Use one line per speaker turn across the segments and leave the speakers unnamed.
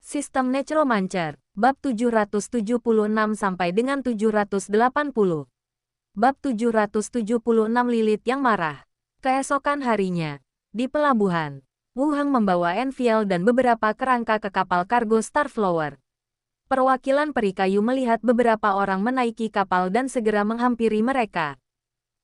Sistem Necromancer, bab 776 sampai dengan 780. Bab 776 Lilith yang marah. Keesokan harinya, di pelabuhan, Wu Heng membawa Enfiel dan beberapa kerangka ke kapal kargo Starflower. Perwakilan peri kayu melihat beberapa orang menaiki kapal dan segera menghampiri mereka.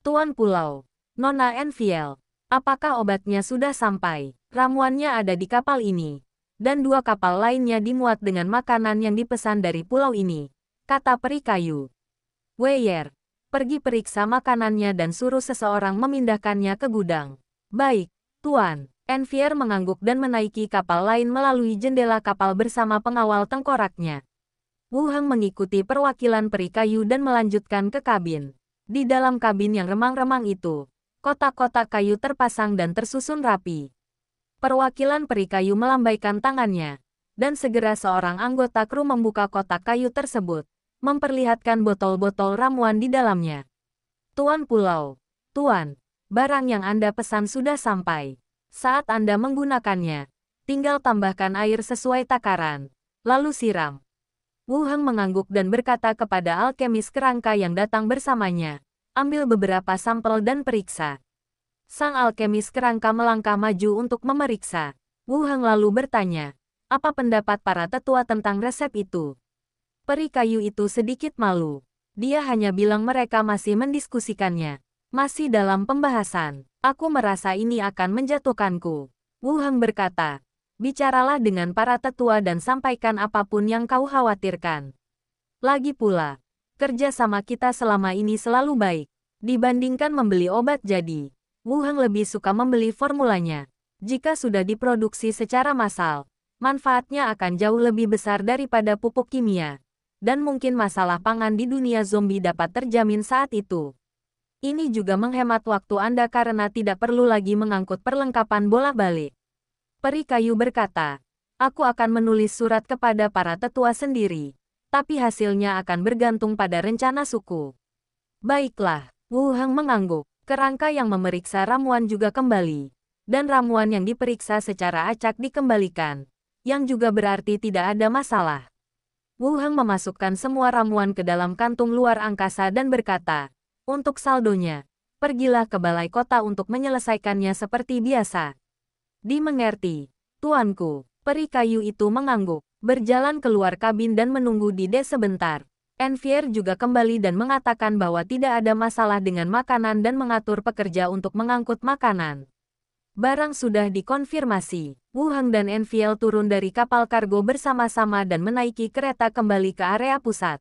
Tuan Pulau, Nona Enfiel, apakah obatnya sudah sampai? Ramuannya ada di kapal ini. Dan 2 kapal lainnya dimuat dengan makanan yang dipesan dari pulau ini, kata peri kayu. Weyer, pergi periksa makanannya dan suruh seseorang memindahkannya ke gudang. Baik, Tuan. Enfier mengangguk dan menaiki kapal lain melalui jendela kapal bersama pengawal tengkoraknya. Wu Heng mengikuti perwakilan peri kayu dan melanjutkan ke kabin. Di dalam kabin yang remang-remang itu, kotak-kotak kayu terpasang dan tersusun rapi. Perwakilan peri kayu melambaikan tangannya, dan segera seorang anggota kru membuka kotak kayu tersebut, memperlihatkan botol-botol ramuan di dalamnya. Tuan Pulau, Tuan, barang yang Anda pesan sudah sampai. Saat Anda menggunakannya, tinggal tambahkan air sesuai takaran, lalu siram. Wu Heng mengangguk dan berkata kepada alkemis kerangka yang datang bersamanya, ambil beberapa sampel dan periksa. Sang alkemis kerangka melangkah maju untuk memeriksa. Wu Heng lalu bertanya, apa pendapat para tetua tentang resep itu? Peri kayu itu sedikit malu. Dia hanya bilang mereka masih mendiskusikannya. Masih dalam pembahasan. Aku merasa ini akan menjatuhkanku. Wu Heng berkata, bicaralah dengan para tetua dan sampaikan apapun yang kau khawatirkan. Lagi pula, kerja sama kita selama ini selalu baik. Dibandingkan membeli obat jadi. Wu Heng lebih suka membeli formulanya. Jika sudah diproduksi secara massal, manfaatnya akan jauh lebih besar daripada pupuk kimia. Dan mungkin masalah pangan di dunia zombie dapat terjamin saat itu. Ini juga menghemat waktu Anda karena tidak perlu lagi mengangkut perlengkapan bolak-balik. Peri kayu berkata, aku akan menulis surat kepada para tetua sendiri. Tapi hasilnya akan bergantung pada rencana suku. Baiklah, Wu Heng mengangguk. Kerangka yang memeriksa ramuan juga kembali, dan ramuan yang diperiksa secara acak dikembalikan, yang juga berarti tidak ada masalah. Wu Heng memasukkan semua ramuan ke dalam kantung luar angkasa dan berkata, untuk saldonya, pergilah ke balai kota untuk menyelesaikannya seperti biasa. Dimengerti, tuanku. Peri kayu itu mengangguk, berjalan keluar kabin dan menunggu di dek sebentar. Enfier juga kembali dan mengatakan bahwa tidak ada masalah dengan makanan dan mengatur pekerja untuk mengangkut makanan. Barang sudah dikonfirmasi. Wu Heng dan Enfiel turun dari kapal kargo bersama-sama dan menaiki kereta kembali ke area pusat.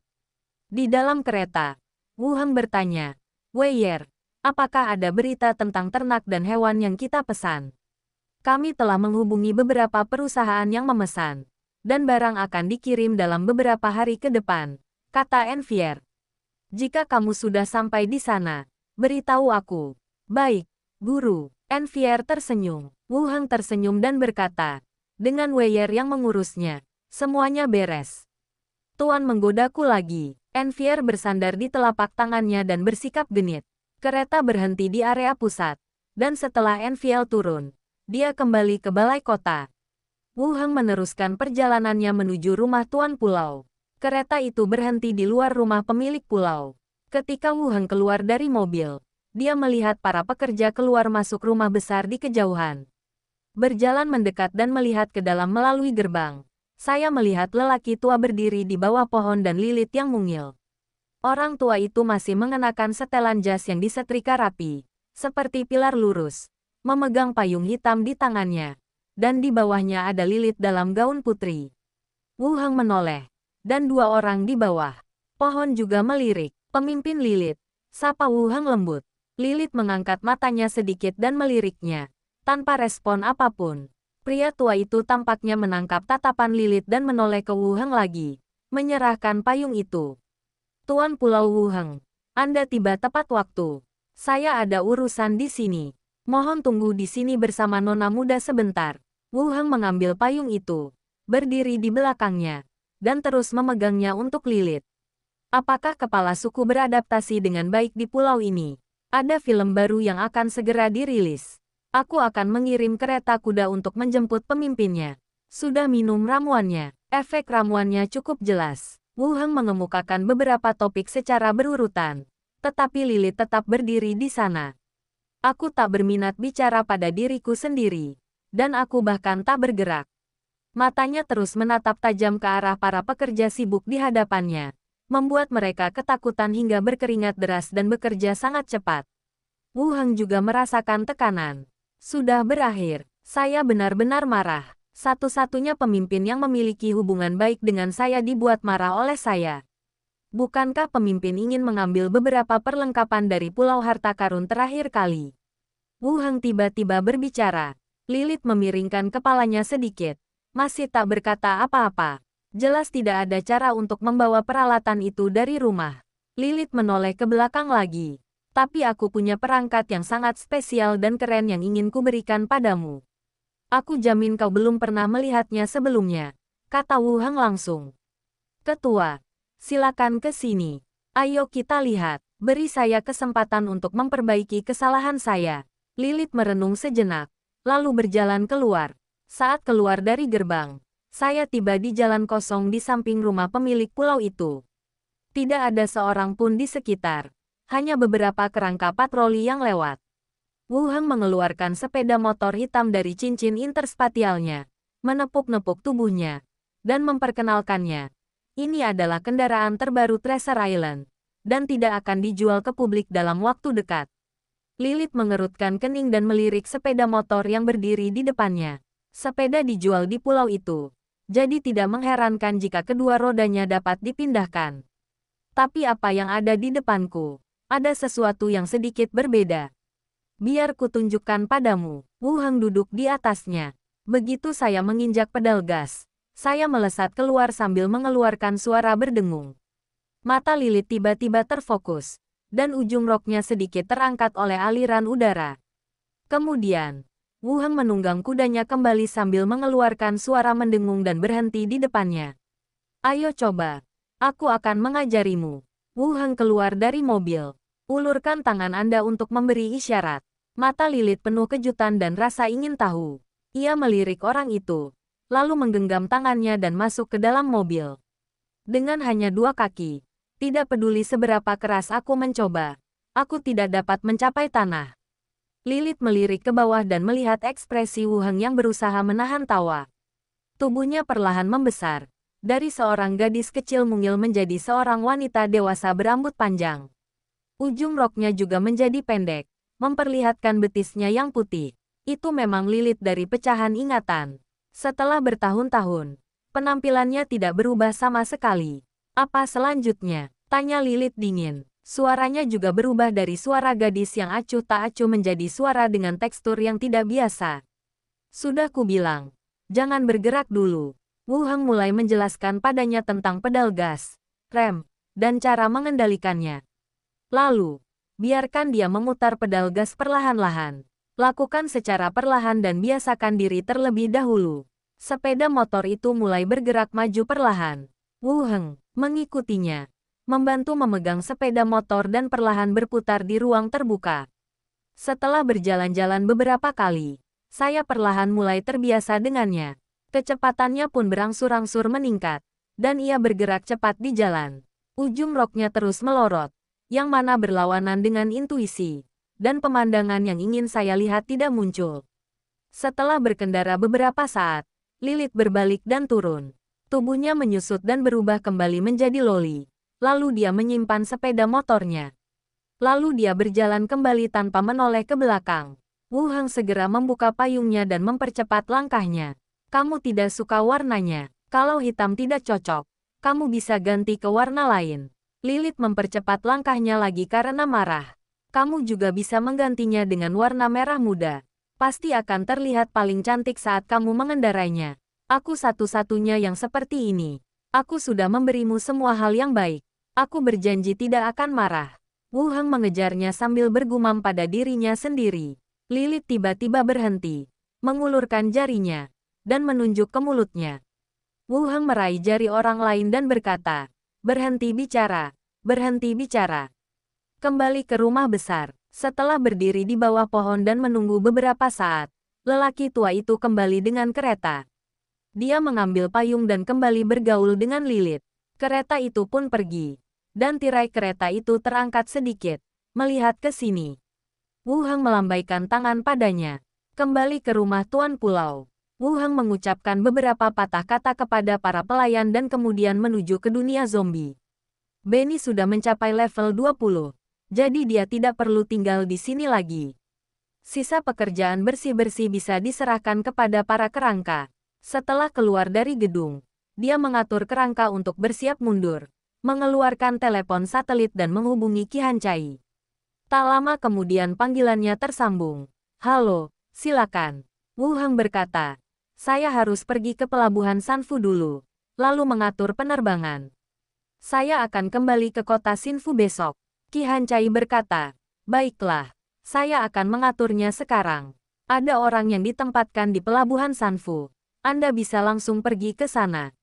Di dalam kereta, Wu Heng bertanya, Weyer, apakah ada berita tentang ternak dan hewan yang kita pesan? Kami telah menghubungi beberapa perusahaan yang memesan, dan barang akan dikirim dalam beberapa hari ke depan. Kata Enfier. Jika kamu sudah sampai di sana, beritahu aku. Baik, guru. Enfier tersenyum. Wu Heng tersenyum dan berkata, dengan Weyer yang mengurusnya, semuanya beres. Tuan menggodaku lagi. Enfier bersandar di telapak tangannya dan bersikap genit. Kereta berhenti di area pusat. Dan setelah Enfier turun, dia kembali ke balai kota. Wu Heng meneruskan perjalanannya menuju rumah Tuan Pulau. Kereta itu berhenti di luar rumah pemilik pulau. Ketika Wu Heng keluar dari mobil, dia melihat para pekerja keluar masuk rumah besar di kejauhan. Berjalan mendekat dan melihat ke dalam melalui gerbang. Saya melihat lelaki tua berdiri di bawah pohon dan Lilith yang mungil. Orang tua itu masih mengenakan setelan jas yang disetrika rapi, seperti pilar lurus, memegang payung hitam di tangannya, dan di bawahnya ada Lilith dalam gaun putri. Wu Heng menoleh. Dan 2 orang di bawah. Pohon juga melirik. Pemimpin Lilith. Sapa Wu Heng lembut. Lilith mengangkat matanya sedikit dan meliriknya. Tanpa respon apapun. Pria tua itu tampaknya menangkap tatapan Lilith dan menoleh ke Wu Heng lagi. Menyerahkan payung itu. Tuan Pulau Wu Heng. Anda tiba tepat waktu. Saya ada urusan di sini. Mohon tunggu di sini bersama nona muda sebentar. Wu Heng mengambil payung itu. Berdiri di belakangnya. Dan terus memegangnya untuk Lilith. Apakah kepala suku beradaptasi dengan baik di pulau ini? Ada film baru yang akan segera dirilis. Aku akan mengirim kereta kuda untuk menjemput pemimpinnya. Sudah minum ramuannya? Efek ramuannya cukup jelas. Wu Heng mengemukakan beberapa topik secara berurutan. Tetapi Lilith tetap berdiri di sana. Aku tak berminat bicara pada diriku sendiri. Dan aku bahkan tak bergerak. Matanya terus menatap tajam ke arah para pekerja sibuk di hadapannya. Membuat mereka ketakutan hingga berkeringat deras dan bekerja sangat cepat. Wu Heng juga merasakan tekanan. Sudah berakhir. Saya benar-benar marah. Satu-satunya pemimpin yang memiliki hubungan baik dengan saya dibuat marah oleh saya. Bukankah pemimpin ingin mengambil beberapa perlengkapan dari Pulau Harta Karun terakhir kali? Wu Heng tiba-tiba berbicara. Lilith memiringkan kepalanya sedikit. Masih tak berkata apa-apa. Jelas tidak ada cara untuk membawa peralatan itu dari rumah. Lilith menoleh ke belakang lagi. Tapi aku punya perangkat yang sangat spesial dan keren yang ingin kuberikan padamu. Aku jamin kau belum pernah melihatnya sebelumnya, kata Wu Heng langsung. Ketua, silakan ke sini. Ayo kita lihat. Beri saya kesempatan untuk memperbaiki kesalahan saya. Lilith merenung sejenak, lalu berjalan keluar. Saat keluar dari gerbang, saya tiba di jalan kosong di samping rumah pemilik pulau itu. Tidak ada seorang pun di sekitar. Hanya beberapa kerangka patroli yang lewat. Wu Heng mengeluarkan sepeda motor hitam dari cincin interspatialnya, menepuk-nepuk tubuhnya, dan memperkenalkannya. Ini adalah kendaraan terbaru Treasure Island, dan tidak akan dijual ke publik dalam waktu dekat. Lilith mengerutkan kening dan melirik sepeda motor yang berdiri di depannya. Sepeda dijual di pulau itu, jadi tidak mengherankan jika kedua rodanya dapat dipindahkan. Tapi apa yang ada di depanku? Ada sesuatu yang sedikit berbeda. Biar kutunjukkan padamu. Wu Heng duduk di atasnya. Begitu saya menginjak pedal gas, saya melesat keluar sambil mengeluarkan suara berdengung. Mata Lilith tiba-tiba terfokus, dan ujung roknya sedikit terangkat oleh aliran udara. Kemudian, Wu Heng menunggang kudanya kembali sambil mengeluarkan suara mendengung dan berhenti di depannya. Ayo coba. Aku akan mengajarimu. Wu Heng keluar dari mobil. Ulurkan tangan Anda untuk memberi isyarat. Mata Lilith penuh kejutan dan rasa ingin tahu. Ia melirik orang itu, lalu menggenggam tangannya dan masuk ke dalam mobil. Dengan hanya 2 kaki, tidak peduli seberapa keras aku mencoba, aku tidak dapat mencapai tanah. Lilith melirik ke bawah dan melihat ekspresi Wu Heng yang berusaha menahan tawa. Tubuhnya perlahan membesar, dari seorang gadis kecil mungil menjadi seorang wanita dewasa berambut panjang. Ujung roknya juga menjadi pendek, memperlihatkan betisnya yang putih. Itu memang Lilith dari pecahan ingatan. Setelah bertahun-tahun, penampilannya tidak berubah sama sekali. Apa selanjutnya? Tanya Lilith dingin. Suaranya juga berubah dari suara gadis yang acuh tak acuh menjadi suara dengan tekstur yang tidak biasa. Sudah kubilang, jangan bergerak dulu. Wu Heng mulai menjelaskan padanya tentang pedal gas, rem, dan cara mengendalikannya. Lalu, biarkan dia memutar pedal gas perlahan-lahan. Lakukan secara perlahan dan biasakan diri terlebih dahulu. Sepeda motor itu mulai bergerak maju perlahan. Wu Heng mengikutinya, membantu memegang sepeda motor dan perlahan berputar di ruang terbuka. Setelah berjalan-jalan beberapa kali, saya perlahan mulai terbiasa dengannya. Kecepatannya pun berangsur-angsur meningkat, dan ia bergerak cepat di jalan. Ujung roknya terus melorot, yang mana berlawanan dengan intuisi, dan pemandangan yang ingin saya lihat tidak muncul. Setelah berkendara beberapa saat, Lilith berbalik dan turun. Tubuhnya menyusut dan berubah kembali menjadi loli. Lalu dia menyimpan sepeda motornya. Lalu dia berjalan kembali tanpa menoleh ke belakang. Wu Heng segera membuka payungnya dan mempercepat langkahnya. Kamu tidak suka warnanya. Kalau hitam tidak cocok, kamu bisa ganti ke warna lain. Lilith mempercepat langkahnya lagi karena marah. Kamu juga bisa menggantinya dengan warna merah muda. Pasti akan terlihat paling cantik saat kamu mengendarainya. Aku satu-satunya yang seperti ini. Aku sudah memberimu semua hal yang baik. Aku berjanji tidak akan marah. Wu Heng mengejarnya sambil bergumam pada dirinya sendiri. Lilith tiba-tiba berhenti, mengulurkan jarinya, dan menunjuk ke mulutnya. Wu Heng meraih jari orang lain dan berkata, "Berhenti bicara, berhenti bicara." Kembali ke rumah besar. Setelah berdiri di bawah pohon dan menunggu beberapa saat, lelaki tua itu kembali dengan kereta. Dia mengambil payung dan kembali bergaul dengan Lilith. Kereta itu pun pergi. Dan tirai kereta itu terangkat sedikit, melihat ke sini. Wu Heng melambaikan tangan padanya. Kembali ke rumah Tuan Pulau. Wu Heng mengucapkan beberapa patah kata kepada para pelayan dan kemudian menuju ke dunia zombie. Benny sudah mencapai level 20. Jadi dia tidak perlu tinggal di sini lagi. Sisa pekerjaan bersih-bersih bisa diserahkan kepada para kerangka. Setelah keluar dari gedung, dia mengatur kerangka untuk bersiap mundur, mengeluarkan telepon satelit dan menghubungi Qi Hancai. Tak lama kemudian panggilannya tersambung. Halo, silakan. Wu Heng berkata, saya harus pergi ke pelabuhan Sanfu dulu, lalu mengatur penerbangan. Saya akan kembali ke kota Sinfu besok. Qi Hancai berkata, baiklah, saya akan mengaturnya sekarang. Ada orang yang ditempatkan di pelabuhan Sanfu. Anda bisa langsung pergi ke sana.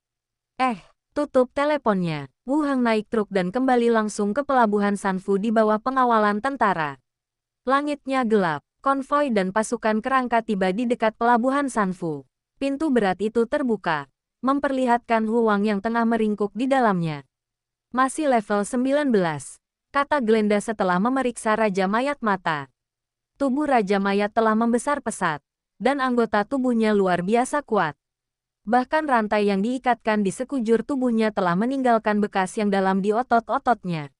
Tutup teleponnya. Wu Heng naik truk dan kembali langsung ke pelabuhan Sanfu di bawah pengawalan tentara. Langitnya gelap. Konvoi dan pasukan kerangka tiba di dekat pelabuhan Sanfu. Pintu berat itu terbuka, memperlihatkan Huang yang tengah meringkuk di dalamnya. Masih level 19, kata Glenda setelah memeriksa Raja Mayat mata. Tubuh Raja Mayat telah membesar pesat, dan anggota tubuhnya luar biasa kuat. Bahkan rantai yang diikatkan di sekujur tubuhnya telah meninggalkan bekas yang dalam di otot-ototnya.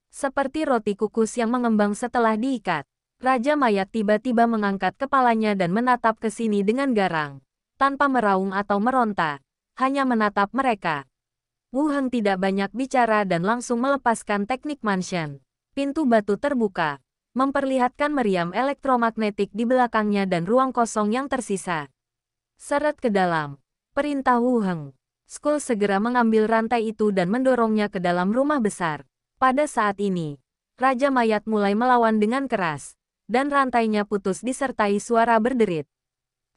Seperti roti kukus yang mengembang setelah diikat. Raja Mayat tiba-tiba mengangkat kepalanya dan menatap ke sini dengan garang. Tanpa meraung atau meronta, hanya menatap mereka. Wu Heng tidak banyak bicara dan langsung melepaskan teknik Mansion. Pintu batu terbuka, memperlihatkan meriam elektromagnetik di belakangnya dan ruang kosong yang tersisa. Seret ke dalam. Perintah Wu Heng. Skull segera mengambil rantai itu dan mendorongnya ke dalam rumah besar. Pada saat ini, Raja Mayat mulai melawan dengan keras, dan rantainya putus disertai suara berderit.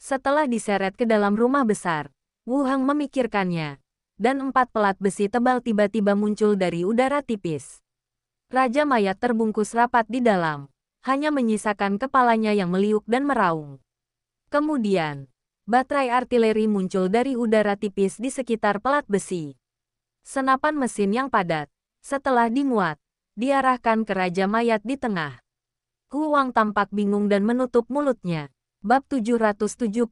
Setelah diseret ke dalam rumah besar, Wu Heng memikirkannya, dan 4 pelat besi tebal tiba-tiba muncul dari udara tipis. Raja Mayat terbungkus rapat di dalam, hanya menyisakan kepalanya yang meliuk dan meraung. Kemudian, baterai artileri muncul dari udara tipis di sekitar pelat besi. Senapan mesin yang padat, setelah dimuat, diarahkan ke Raja Mayat di tengah. Huang tampak bingung dan menutup mulutnya. Bab 777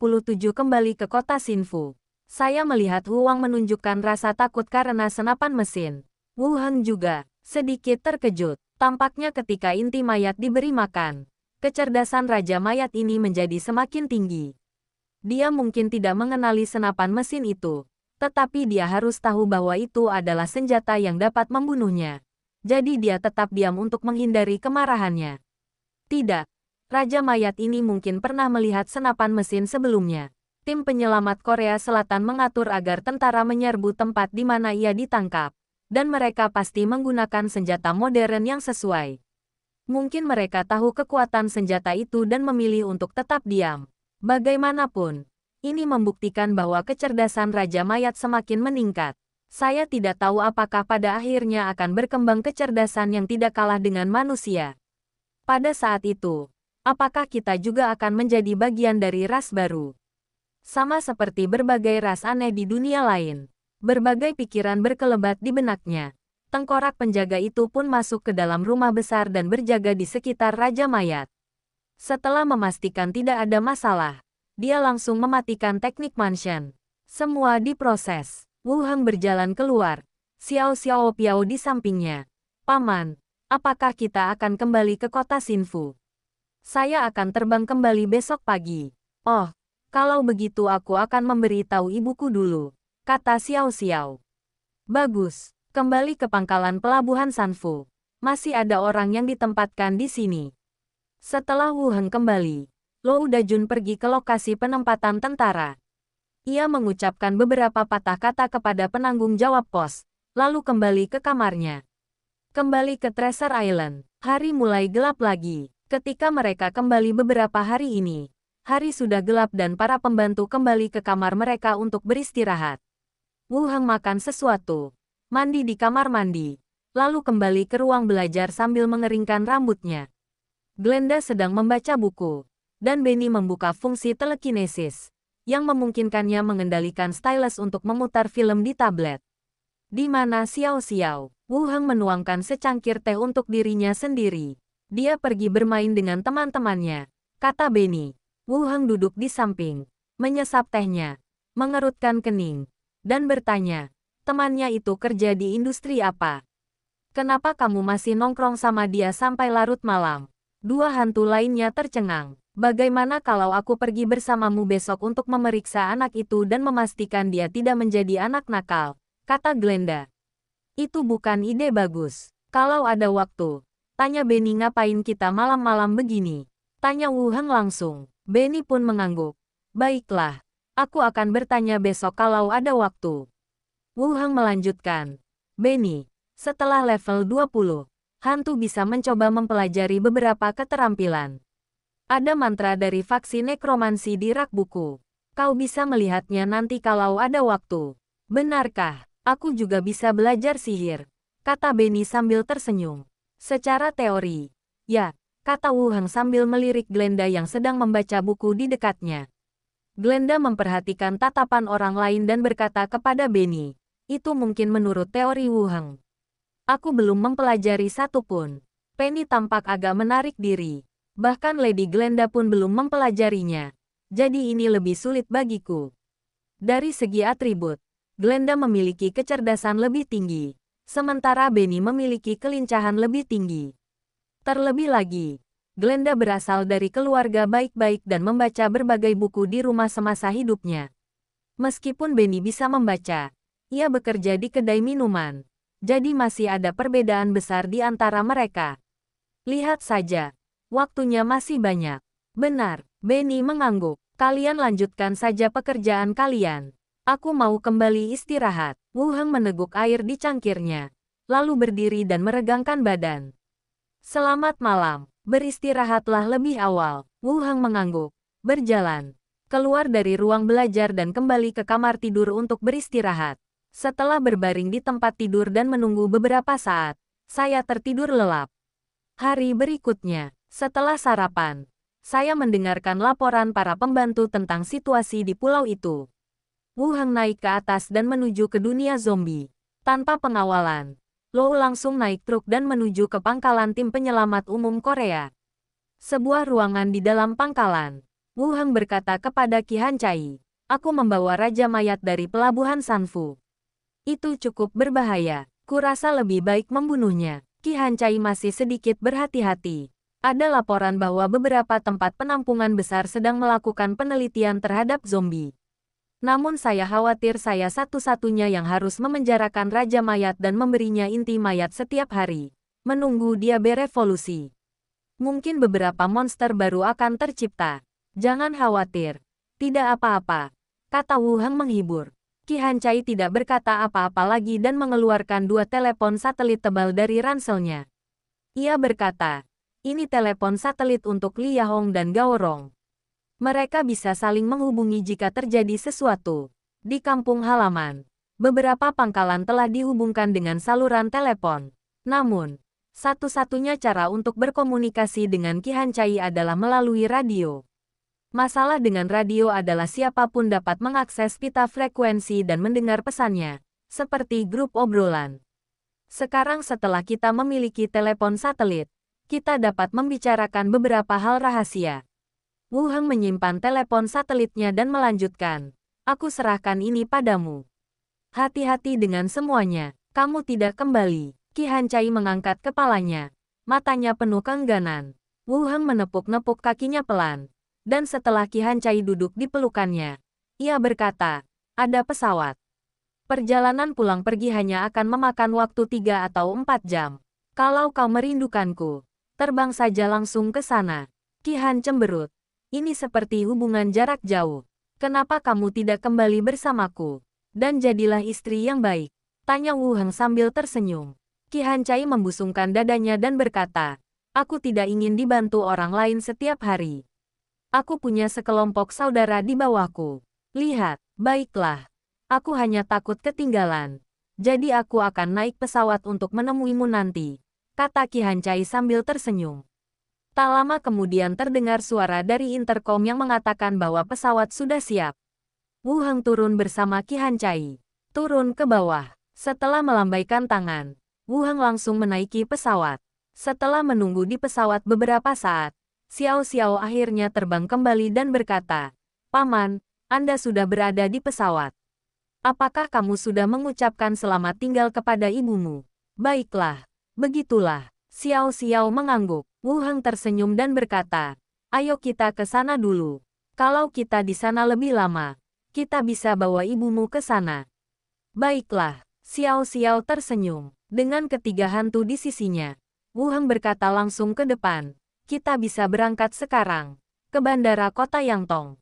kembali ke kota Sinfu. Saya melihat Huang menunjukkan rasa takut karena senapan mesin. Wu Heng juga sedikit terkejut. Tampaknya ketika inti mayat diberi makan, kecerdasan Raja Mayat ini menjadi semakin tinggi. Dia mungkin tidak mengenali senapan mesin itu, tetapi dia harus tahu bahwa itu adalah senjata yang dapat membunuhnya. Jadi dia tetap diam untuk menghindari kemarahannya. Tidak, Raja Mayat ini mungkin pernah melihat senapan mesin sebelumnya. Tim penyelamat Korea Selatan mengatur agar tentara menyerbu tempat di mana ia ditangkap. Dan mereka pasti menggunakan senjata modern yang sesuai. Mungkin mereka tahu kekuatan senjata itu dan memilih untuk tetap diam. Bagaimanapun, ini membuktikan bahwa kecerdasan Raja Mayat semakin meningkat. Saya tidak tahu apakah pada akhirnya akan berkembang kecerdasan yang tidak kalah dengan manusia. Pada saat itu, apakah kita juga akan menjadi bagian dari ras baru? Sama seperti berbagai ras aneh di dunia lain. Berbagai pikiran berkelebat di benaknya. Tengkorak penjaga itu pun masuk ke dalam rumah besar dan berjaga di sekitar Raja Mayat. Setelah memastikan tidak ada masalah, dia langsung mematikan teknik Mansion. Semua diproses. Wu Heng berjalan keluar. Xiao Xiao Piao di sampingnya. Paman, apakah kita akan kembali ke kota Sinfu? Saya akan terbang kembali besok pagi. Oh, kalau begitu aku akan memberitahu ibuku dulu, kata Xiao Xiao. Bagus, kembali ke pangkalan pelabuhan Sanfu. Masih ada orang yang ditempatkan di sini. Setelah Wu Heng kembali, Lou Dajun pergi ke lokasi penempatan tentara. Ia mengucapkan beberapa patah kata kepada penanggung jawab pos, lalu kembali ke kamarnya. Kembali ke Treasure Island, hari mulai gelap lagi. Ketika mereka kembali beberapa hari ini, hari sudah gelap dan para pembantu kembali ke kamar mereka untuk beristirahat. Wu Heng makan sesuatu, mandi di kamar mandi, lalu kembali ke ruang belajar sambil mengeringkan rambutnya. Glenda sedang membaca buku, dan Benny membuka fungsi telekinesis. yang memungkinkannya mengendalikan stylus untuk memutar film di tablet. Di mana Xiao Xiao? Wu Heng menuangkan secangkir teh untuk dirinya sendiri. Dia pergi bermain dengan teman-temannya, kata Benny. Wu Heng duduk di samping, menyesap tehnya, mengerutkan kening, dan bertanya, temannya itu kerja di industri apa? Kenapa kamu masih nongkrong sama dia sampai larut malam? Dua hantu lainnya tercengang. Bagaimana kalau aku pergi bersamamu besok untuk memeriksa anak itu dan memastikan dia tidak menjadi anak nakal? Kata Glenda. Itu bukan ide bagus. Kalau ada waktu, tanya Benny ngapain kita malam-malam begini? Tanya Wu Heng langsung. Benny pun mengangguk. Baiklah, aku akan bertanya besok kalau ada waktu. Wu Heng melanjutkan. Benny, setelah level 20, hantu bisa mencoba mempelajari beberapa keterampilan. Ada mantra dari faksi nekromansi di rak buku. Kau bisa melihatnya nanti kalau ada waktu. Benarkah? Aku juga bisa belajar sihir, kata Benny sambil tersenyum. Secara teori, ya, kata Wu Heng sambil melirik Glenda yang sedang membaca buku di dekatnya. Glenda memperhatikan tatapan orang lain dan berkata kepada Benny, itu mungkin menurut teori Wu Heng. Aku belum mempelajari satu pun. Penny tampak agak menarik diri. Bahkan Lady Glenda pun belum mempelajarinya. Jadi ini lebih sulit bagiku. Dari segi atribut, Glenda memiliki kecerdasan lebih tinggi. Sementara Benny memiliki kelincahan lebih tinggi. Terlebih lagi, Glenda berasal dari keluarga baik-baik dan membaca berbagai buku di rumah semasa hidupnya. Meskipun Benny bisa membaca, ia bekerja di kedai minuman. Jadi masih ada perbedaan besar di antara mereka. Lihat saja. Waktunya masih banyak. Benar, Benny mengangguk. Kalian lanjutkan saja pekerjaan kalian. Aku mau kembali istirahat. Wu Heng meneguk air di cangkirnya, lalu berdiri dan meregangkan badan. Selamat malam. Beristirahatlah lebih awal. Wu Heng mengangguk. Berjalan keluar dari ruang belajar dan kembali ke kamar tidur untuk beristirahat. Setelah berbaring di tempat tidur dan menunggu beberapa saat, saya tertidur lelap. Hari berikutnya, setelah sarapan, saya mendengarkan laporan para pembantu tentang situasi di pulau itu. Wu Heng naik ke atas dan menuju ke dunia zombie. Tanpa pengawalan, Lou langsung naik truk dan menuju ke pangkalan tim penyelamat umum Korea. Sebuah ruangan di dalam pangkalan. Wu Heng berkata kepada Qi Hancai, aku membawa Raja Mayat dari pelabuhan Sanfu. Itu cukup berbahaya. Kurasa lebih baik membunuhnya. Qi Hancai masih sedikit berhati-hati. Ada laporan bahwa beberapa tempat penampungan besar sedang melakukan penelitian terhadap zombie. Namun saya khawatir saya satu-satunya yang harus memenjarakan Raja Mayat dan memberinya inti mayat setiap hari. Menunggu dia berevolusi. Mungkin beberapa monster baru akan tercipta. Jangan khawatir. Tidak apa-apa, kata Wu Heng menghibur. Qi Hancai tidak berkata apa-apa lagi dan mengeluarkan dua telepon satelit tebal dari ranselnya. Ia berkata, ini telepon satelit untuk Li Yahong dan Gao Rong. Mereka bisa saling menghubungi jika terjadi sesuatu. Di kampung halaman, beberapa pangkalan telah dihubungkan dengan saluran telepon. Namun, satu-satunya cara untuk berkomunikasi dengan Qi Hancai adalah melalui radio. Masalah dengan radio adalah siapapun dapat mengakses pita frekuensi dan mendengar pesannya, seperti grup obrolan. Sekarang setelah kita memiliki telepon satelit, kita dapat membicarakan beberapa hal rahasia. Wu Heng menyimpan telepon satelitnya dan melanjutkan. Aku serahkan ini padamu. Hati-hati dengan semuanya. Kamu tidak kembali. Qi Hancai mengangkat kepalanya. Matanya penuh keengganan. Wu Heng menepuk-nepuk kakinya pelan. Dan setelah Qi Hancai duduk di pelukannya, ia berkata, ada pesawat. Perjalanan pulang pergi hanya akan memakan waktu 3 atau 4 jam. Kalau kau merindukanku, terbang saja langsung ke sana. Qi Han cemberut. Ini seperti hubungan jarak jauh. Kenapa kamu tidak kembali bersamaku? Dan jadilah istri yang baik. Tanya Wu Heng sambil tersenyum. Qi Hancai membusungkan dadanya dan berkata, aku tidak ingin dibantu orang lain setiap hari. Aku punya sekelompok saudara di bawahku. Lihat, baiklah. Aku hanya takut ketinggalan. Jadi aku akan naik pesawat untuk menemuimu nanti, kata Qi Hancai sambil tersenyum. Tak lama kemudian terdengar suara dari interkom yang mengatakan bahwa pesawat sudah siap. Wu Heng turun bersama Qi Hancai. Turun ke bawah. Setelah melambaikan tangan, Wu Heng langsung menaiki pesawat. Setelah menunggu di pesawat beberapa saat, Xiao Xiao akhirnya terbang kembali dan berkata, "Paman, Anda sudah berada di pesawat. Apakah kamu sudah mengucapkan selamat tinggal kepada ibumu?" "Baiklah, begitulah." Xiao Xiao mengangguk. Wu Heng tersenyum dan berkata, "Ayo kita ke sana dulu. Kalau kita di sana lebih lama, kita bisa bawa ibumu ke sana." "Baiklah." Xiao Xiao tersenyum. Dengan ketiga hantu di sisinya, Wu Heng berkata langsung ke depan, "Kita bisa berangkat sekarang ke bandara kota Yangtong."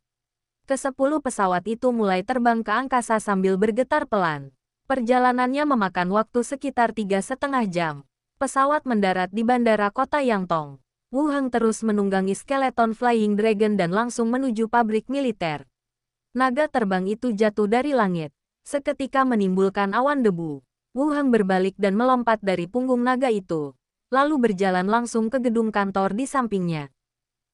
Ke-10 pesawat itu mulai terbang ke angkasa sambil bergetar pelan. Perjalanannya memakan waktu sekitar 3,5 jam. Pesawat mendarat di bandara kota Yangtong. Wu Heng terus menunggangi skeleton Flying Dragon dan langsung menuju pabrik militer. Naga terbang itu jatuh dari langit, seketika menimbulkan awan debu. Wu Heng berbalik dan melompat dari punggung naga itu, lalu berjalan langsung ke gedung kantor di sampingnya.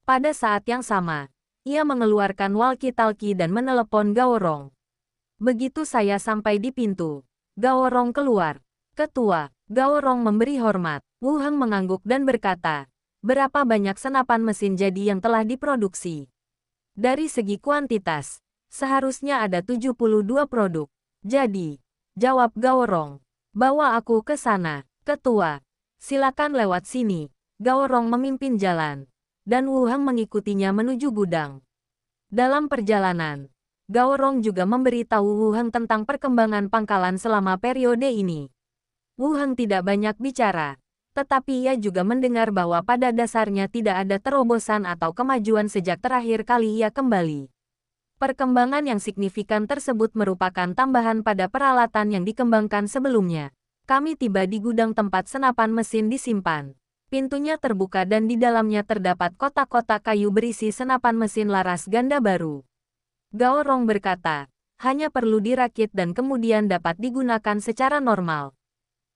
Pada saat yang sama, ia mengeluarkan walkie-talkie dan menelepon Gao Rong. Begitu saya sampai di pintu, Gao Rong keluar. "Ketua." Gao Rong memberi hormat. Wu Heng mengangguk dan berkata, "Berapa banyak senapan mesin jadi yang telah diproduksi?" "Dari segi kuantitas, seharusnya ada 72 produk. Jadi," jawab Gao Rong, "bawa aku ke sana, Ketua. Silakan lewat sini." Gao Rong memimpin jalan, dan Wu Heng mengikutinya menuju gudang. Dalam perjalanan, Gao Rong juga memberitahu Wu Heng tentang perkembangan pangkalan selama periode ini. Wu Heng tidak banyak bicara, tetapi ia juga mendengar bahwa pada dasarnya tidak ada terobosan atau kemajuan sejak terakhir kali ia kembali. Perkembangan yang signifikan tersebut merupakan tambahan pada peralatan yang dikembangkan sebelumnya. Kami tiba di gudang tempat senapan mesin disimpan. Pintunya terbuka dan di dalamnya terdapat kotak-kotak kayu berisi senapan mesin laras ganda baru. Gao Rong berkata, "Hanya perlu dirakit dan kemudian dapat digunakan secara normal."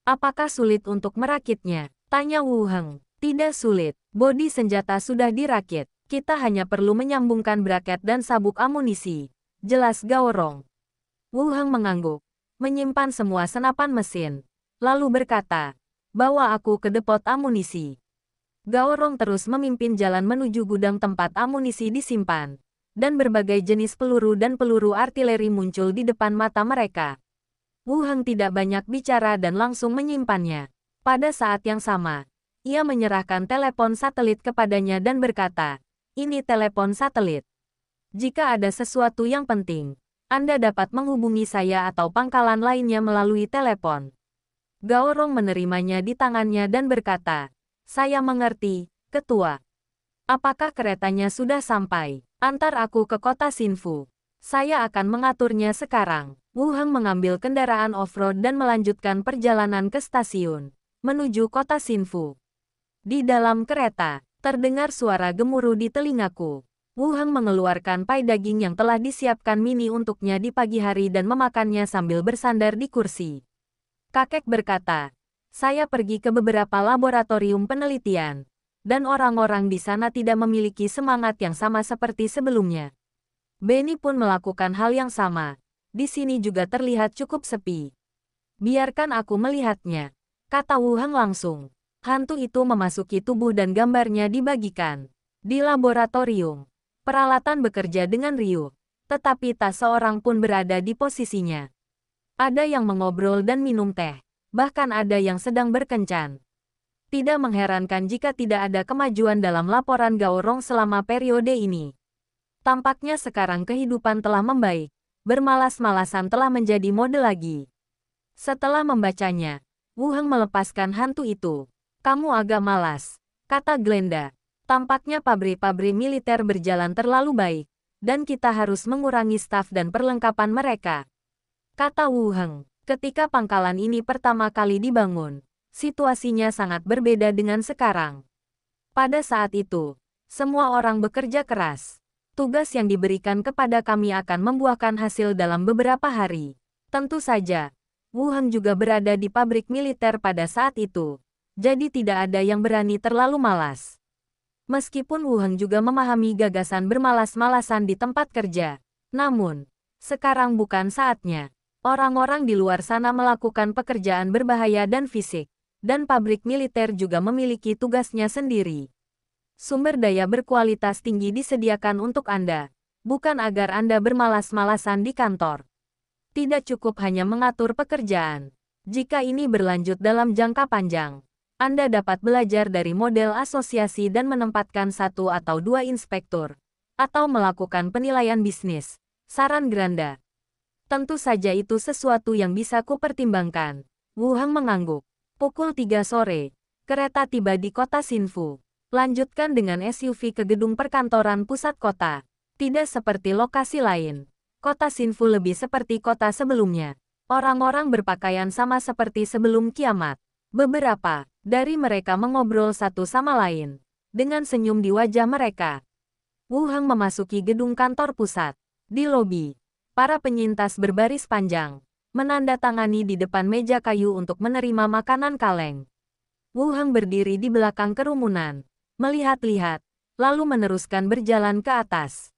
"Apakah sulit untuk merakitnya?" tanya Wu Heng. "Tidak sulit. Bodi senjata sudah dirakit. Kita hanya perlu menyambungkan braket dan sabuk amunisi," jelas Gao Rong. Wu Heng mengangguk, menyimpan semua senapan mesin, lalu berkata, "Bawa aku ke depot amunisi." Gao Rong terus memimpin jalan menuju gudang tempat amunisi disimpan, dan berbagai jenis peluru dan peluru artileri muncul di depan mata mereka. Wu Heng tidak banyak bicara dan langsung menyimpannya. Pada saat yang sama, ia menyerahkan telepon satelit kepadanya dan berkata, "Ini telepon satelit. Jika ada sesuatu yang penting, Anda dapat menghubungi saya atau pangkalan lainnya melalui telepon." Gao Rong menerimanya di tangannya dan berkata, "Saya mengerti, Ketua. Apakah keretanya sudah sampai? Antar aku ke kota Xinfu. Saya akan mengaturnya sekarang." Wu Heng mengambil kendaraan off-road dan melanjutkan perjalanan ke stasiun, menuju kota Xinfu. Di dalam kereta, terdengar suara gemuruh di telingaku. Wu Heng mengeluarkan pai daging yang telah disiapkan Mini untuknya di pagi hari dan memakannya sambil bersandar di kursi. Kakek berkata, "Saya pergi ke beberapa laboratorium penelitian, dan orang-orang di sana tidak memiliki semangat yang sama seperti sebelumnya. Benny pun melakukan hal yang sama. Di sini juga terlihat cukup sepi. Biarkan aku melihatnya," kata Wu Heng langsung. Hantu itu memasuki tubuh dan gambarnya dibagikan. Di laboratorium, peralatan bekerja dengan riuh, tetapi tak seorang pun berada di posisinya. Ada yang mengobrol dan minum teh, bahkan ada yang sedang berkencan. Tidak mengherankan jika tidak ada kemajuan dalam laporan Gao Rong selama periode ini. Tampaknya sekarang kehidupan telah membaik, bermalas-malasan telah menjadi mode lagi. Setelah membacanya, Wu Heng melepaskan hantu itu. "Kamu agak malas," kata Glenda. "Tampaknya pabrik-pabrik militer berjalan terlalu baik, dan kita harus mengurangi staf dan perlengkapan mereka," kata Wu Heng. Ketika pangkalan ini pertama kali dibangun, situasinya sangat berbeda dengan sekarang. Pada saat itu, semua orang bekerja keras. Tugas yang diberikan kepada kami akan membuahkan hasil dalam beberapa hari. Tentu saja, Wu Heng juga berada di pabrik militer pada saat itu. Jadi tidak ada yang berani terlalu malas. Meskipun Wu Heng juga memahami gagasan bermalas-malasan di tempat kerja, namun, Sekarang bukan saatnya. Orang-orang di luar sana melakukan pekerjaan berbahaya dan fisik, dan pabrik militer juga memiliki tugasnya sendiri. Sumber daya berkualitas tinggi disediakan untuk Anda, bukan agar Anda bermalas-malasan di kantor. Tidak cukup hanya mengatur pekerjaan. Jika ini berlanjut dalam jangka panjang, Anda dapat belajar dari model asosiasi dan menempatkan 1 atau 2 inspektur, atau melakukan penilaian bisnis. Saran Granda. Tentu saja itu sesuatu yang bisa kupertimbangkan. Wu Heng mengangguk. Pukul 3 sore, kereta tiba di kota Xinfu. Lanjutkan dengan SUV ke gedung perkantoran pusat kota. Tidak seperti lokasi lain. Kota Xinfu lebih seperti kota sebelumnya. Orang-orang berpakaian sama seperti sebelum kiamat. Beberapa dari mereka mengobrol satu sama lain, dengan senyum di wajah mereka. Wu Heng memasuki gedung kantor pusat. Di lobi, para penyintas berbaris panjang, menandatangani di depan meja kayu untuk menerima makanan kaleng. Wu Heng berdiri di belakang kerumunan, melihat-lihat, lalu meneruskan berjalan ke atas.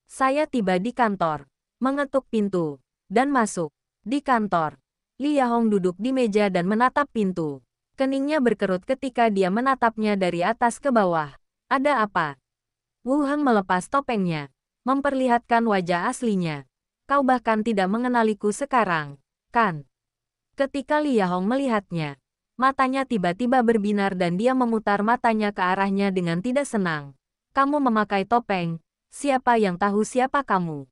Saya tiba di kantor, mengetuk pintu, dan masuk. Di kantor, Li Yahong duduk di meja dan menatap pintu. Keningnya berkerut ketika dia menatapnya dari atas ke bawah. Ada apa? Wu Heng melepas topengnya, memperlihatkan wajah aslinya. Kau bahkan tidak mengenaliku sekarang, kan? Ketika Li Yahong melihatnya, matanya tiba-tiba berbinar dan dia memutar matanya ke arahnya dengan tidak senang. Kamu memakai topeng, siapa yang tahu siapa kamu?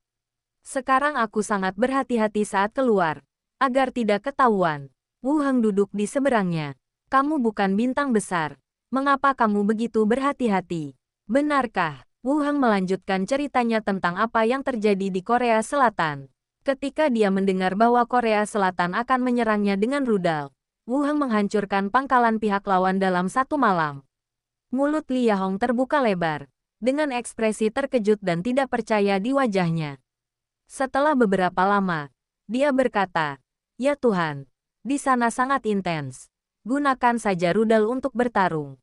Sekarang aku sangat berhati-hati saat keluar, agar tidak ketahuan. Wu Heng duduk di seberangnya. Kamu bukan bintang besar. Mengapa kamu begitu berhati-hati? Benarkah? Wu Heng melanjutkan ceritanya tentang apa yang terjadi di Korea Selatan. Ketika dia mendengar bahwa Korea Selatan akan menyerangnya dengan rudal, Wu Heng menghancurkan pangkalan pihak lawan dalam 1 malam. Mulut Li Yahong terbuka lebar, dengan ekspresi terkejut dan tidak percaya di wajahnya. Setelah beberapa lama, dia berkata, "Ya Tuhan, di sana sangat intens. Gunakan saja rudal untuk bertarung."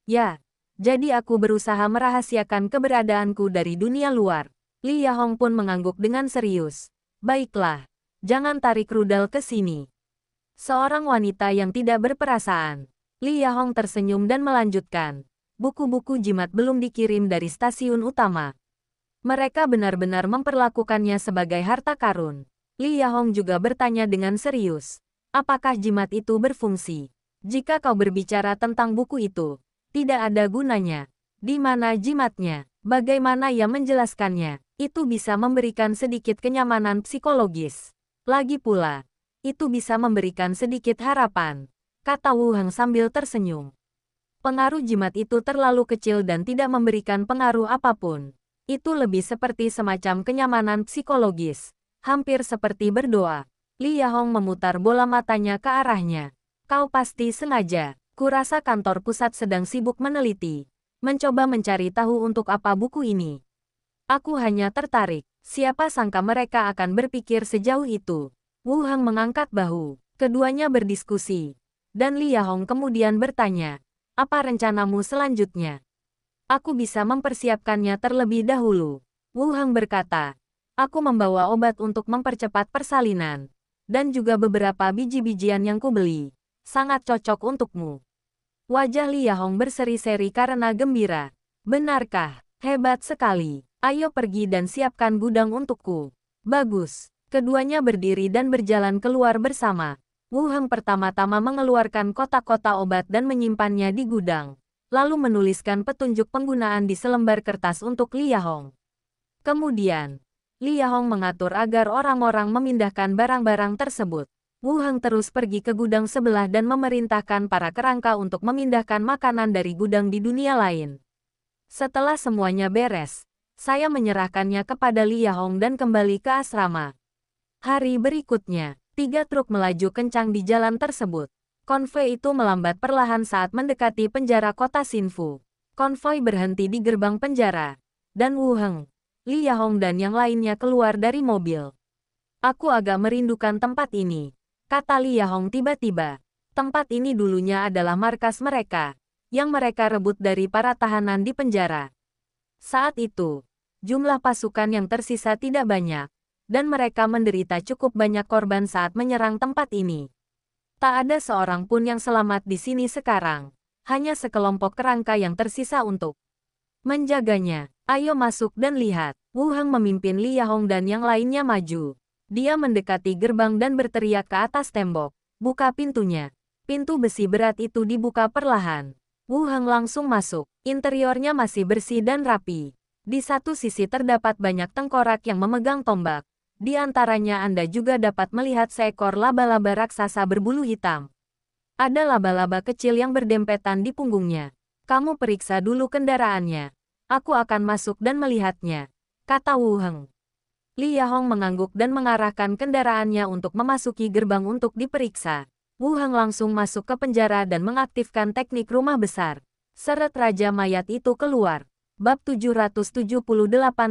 Ya. Jadi aku berusaha merahasiakan keberadaanku dari dunia luar. Li Yahong pun mengangguk dengan serius. Baiklah, jangan tarik rudal ke sini. Seorang wanita yang tidak berperasaan. Li Yahong tersenyum dan melanjutkan. Buku-buku jimat belum dikirim dari stasiun utama. Mereka benar-benar memperlakukannya sebagai harta karun. Li Yahong juga bertanya dengan serius. Apakah jimat itu berfungsi? Jika kau berbicara tentang buku itu, tidak ada gunanya. Di mana jimatnya? Bagaimana ia menjelaskannya? Itu bisa memberikan sedikit kenyamanan psikologis. Lagi pula, itu bisa memberikan sedikit harapan, kata Wu Heng sambil tersenyum. Pengaruh jimat itu terlalu kecil dan tidak memberikan pengaruh apapun. Itu lebih seperti semacam kenyamanan psikologis, hampir seperti berdoa. Li Yahong memutar bola matanya ke arahnya. Kau pasti sengaja. Kurasa kantor pusat sedang sibuk meneliti, mencoba mencari tahu untuk apa buku ini. Aku hanya tertarik, siapa sangka mereka akan berpikir sejauh itu. Wu Heng mengangkat bahu, keduanya berdiskusi. Dan Li Yahong kemudian bertanya, apa rencanamu selanjutnya? Aku bisa mempersiapkannya terlebih dahulu. Wu Heng berkata, aku membawa obat untuk mempercepat persalinan, dan juga beberapa biji-bijian yang kubeli. Sangat cocok untukmu. Wajah Li Yahong berseri-seri karena gembira. Benarkah? Hebat sekali. Ayo pergi dan siapkan gudang untukku. Bagus. Keduanya berdiri dan berjalan keluar bersama. Wu Heng pertama-tama mengeluarkan kotak-kotak obat dan menyimpannya di gudang. Lalu menuliskan petunjuk penggunaan di selembar kertas untuk Li Yahong. Kemudian, Li Yahong mengatur agar orang-orang memindahkan barang-barang tersebut. Wu Heng terus pergi ke gudang sebelah dan memerintahkan para kerangka untuk memindahkan makanan dari gudang di dunia lain. Setelah semuanya beres, saya menyerahkannya kepada Li Yahong dan kembali ke asrama. Hari berikutnya, 3 truk melaju kencang di jalan tersebut. Konvoi itu melambat perlahan saat mendekati penjara kota Xinfu. Konvoi berhenti di gerbang penjara, dan Wu Heng, Li Yahong dan yang lainnya keluar dari mobil. Aku agak merindukan tempat ini, kata Li Yahong tiba-tiba. Tempat ini dulunya adalah markas mereka, yang mereka rebut dari para tahanan di penjara. Saat itu, jumlah pasukan yang tersisa tidak banyak, dan mereka menderita cukup banyak korban saat menyerang tempat ini. Tak ada seorang pun yang selamat di sini sekarang. Hanya sekelompok kerangka yang tersisa untuk menjaganya. Ayo masuk dan lihat. Wu Heng memimpin Li Yahong dan yang lainnya maju. Dia mendekati gerbang dan berteriak ke atas tembok. Buka pintunya. Pintu besi berat itu dibuka perlahan. Wu Heng langsung masuk. Interiornya masih bersih dan rapi. Di satu sisi terdapat banyak tengkorak yang memegang tombak. Di antaranya Anda juga dapat melihat seekor laba-laba raksasa berbulu hitam. Ada laba-laba kecil yang berdempetan di punggungnya. Kamu periksa dulu kendaraannya. Aku akan masuk dan melihatnya, kata Wu Heng. Li Yahong mengangguk dan mengarahkan kendaraannya untuk memasuki gerbang untuk diperiksa. Wu Heng langsung masuk ke penjara dan mengaktifkan teknik rumah besar. Seret Raja Mayat itu keluar. Bab 778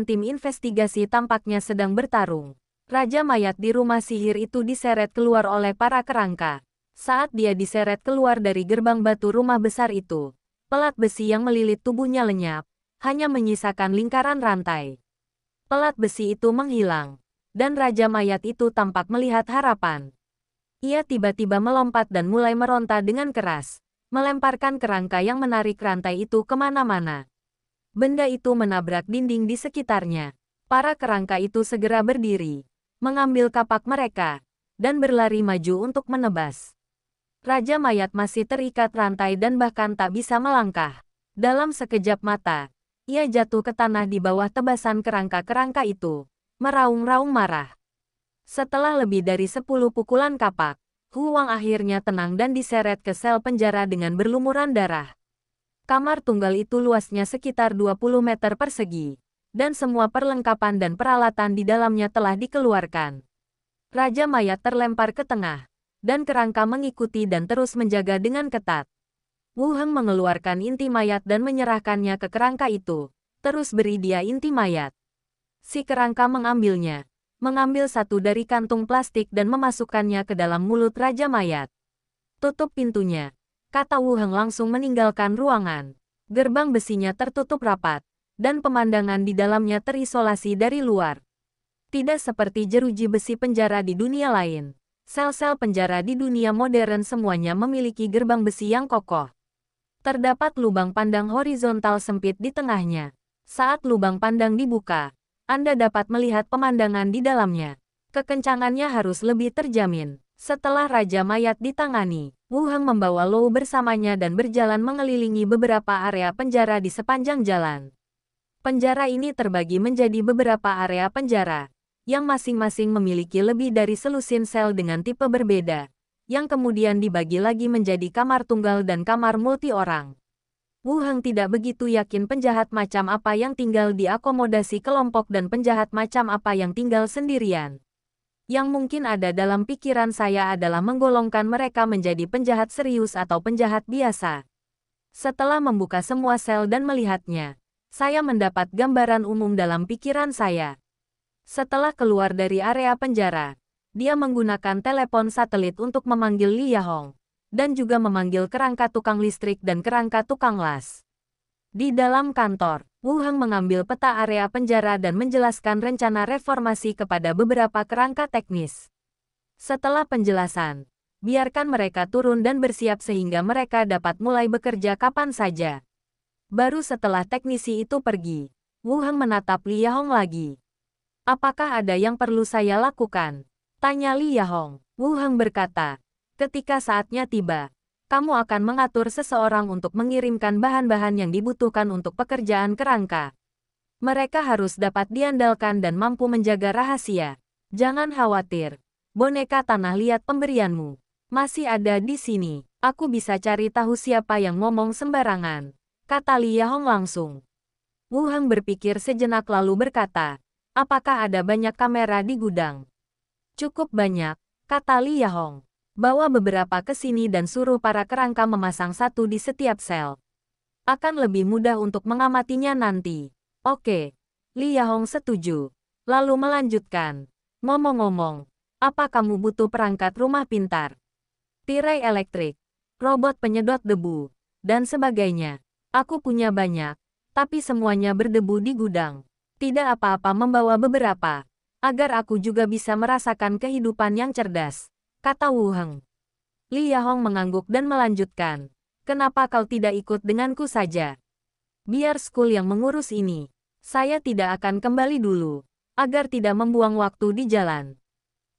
tim investigasi tampaknya sedang bertarung. Raja Mayat di rumah sihir itu diseret keluar oleh para kerangka. Saat dia diseret keluar dari gerbang batu rumah besar itu, pelat besi yang melilit tubuhnya lenyap, hanya menyisakan lingkaran rantai. Pelat besi itu menghilang, dan Raja Mayat itu tampak melihat harapan. Ia tiba-tiba melompat dan mulai meronta dengan keras, melemparkan kerangka yang menarik rantai itu kemana-mana. Benda itu menabrak dinding di sekitarnya. Para kerangka itu segera berdiri, mengambil kapak mereka, dan berlari maju untuk menebas. Raja Mayat masih terikat rantai dan bahkan tak bisa melangkah. Dalam sekejap mata, ia jatuh ke tanah di bawah tebasan kerangka-kerangka itu, meraung-raung marah. Setelah lebih dari 10 pukulan kapak, Hu Wang akhirnya tenang dan diseret ke sel penjara dengan berlumuran darah. Kamar tunggal itu luasnya sekitar 20 meter persegi, dan semua perlengkapan dan peralatan di dalamnya telah dikeluarkan. Raja Mayat terlempar ke tengah, dan kerangka mengikuti dan terus menjaga dengan ketat. Wu Heng mengeluarkan inti mayat dan menyerahkannya ke kerangka itu. Terus beri dia inti mayat. Si kerangka mengambilnya, mengambil satu dari kantung plastik dan memasukkannya ke dalam mulut Raja Mayat. Tutup pintunya, kata Wu Heng langsung meninggalkan ruangan. Gerbang besinya tertutup rapat, dan pemandangan di dalamnya terisolasi dari luar. Tidak seperti jeruji besi penjara di dunia lain. Sel-sel penjara di dunia modern semuanya memiliki gerbang besi yang kokoh. Terdapat lubang pandang horizontal sempit di tengahnya. Saat lubang pandang dibuka, Anda dapat melihat pemandangan di dalamnya. Kekencangannya harus lebih terjamin. Setelah Raja Mayat ditangani, Wu Heng membawa Lou bersamanya dan berjalan mengelilingi beberapa area penjara di sepanjang jalan. Penjara ini terbagi menjadi beberapa area penjara, yang masing-masing memiliki lebih dari selusin sel dengan tipe berbeda, yang kemudian dibagi lagi menjadi kamar tunggal dan kamar multi orang. Wu Heng tidak begitu yakin penjahat macam apa yang tinggal di akomodasi kelompok dan penjahat macam apa yang tinggal sendirian. Yang mungkin ada dalam pikiran saya adalah menggolongkan mereka menjadi penjahat serius atau penjahat biasa. Setelah membuka semua sel dan melihatnya, saya mendapat gambaran umum dalam pikiran saya. Setelah keluar dari area penjara, dia menggunakan telepon satelit untuk memanggil Li Yahong, dan juga memanggil kerangka tukang listrik dan kerangka tukang las. Di dalam kantor, Wu Heng mengambil peta area penjara dan menjelaskan rencana reformasi kepada beberapa kerangka teknis. Setelah penjelasan, biarkan mereka turun dan bersiap sehingga mereka dapat mulai bekerja kapan saja. Baru setelah teknisi itu pergi, Wu Heng menatap Li Yahong lagi. Apakah ada yang perlu saya lakukan? Tanya Li Yahong. Wu Heng berkata, ketika saatnya tiba, kamu akan mengatur seseorang untuk mengirimkan bahan-bahan yang dibutuhkan untuk pekerjaan kerangka. Mereka harus dapat diandalkan dan mampu menjaga rahasia. Jangan khawatir. Boneka tanah liat pemberianmu masih ada di sini. Aku bisa cari tahu siapa yang ngomong sembarangan, kata Li Yahong langsung. Wu Heng berpikir sejenak lalu berkata, apakah ada banyak kamera di gudang? Cukup banyak, kata Li Yahong. Bawa beberapa ke sini dan suruh para kerangka memasang satu di setiap sel. Akan lebih mudah untuk mengamatinya nanti. Oke. Li Yahong setuju. Lalu melanjutkan. Ngomong-ngomong, apa kamu butuh perangkat rumah pintar? Tirai elektrik, robot penyedot debu, dan sebagainya. Aku punya banyak, tapi semuanya berdebu di gudang. Tidak apa-apa membawa beberapa. Agar aku juga bisa merasakan kehidupan yang cerdas, kata Wu Heng. Li Yahong mengangguk dan melanjutkan. Kenapa kau tidak ikut denganku saja? Biar Skull yang mengurus ini. Saya tidak akan kembali dulu, agar tidak membuang waktu di jalan.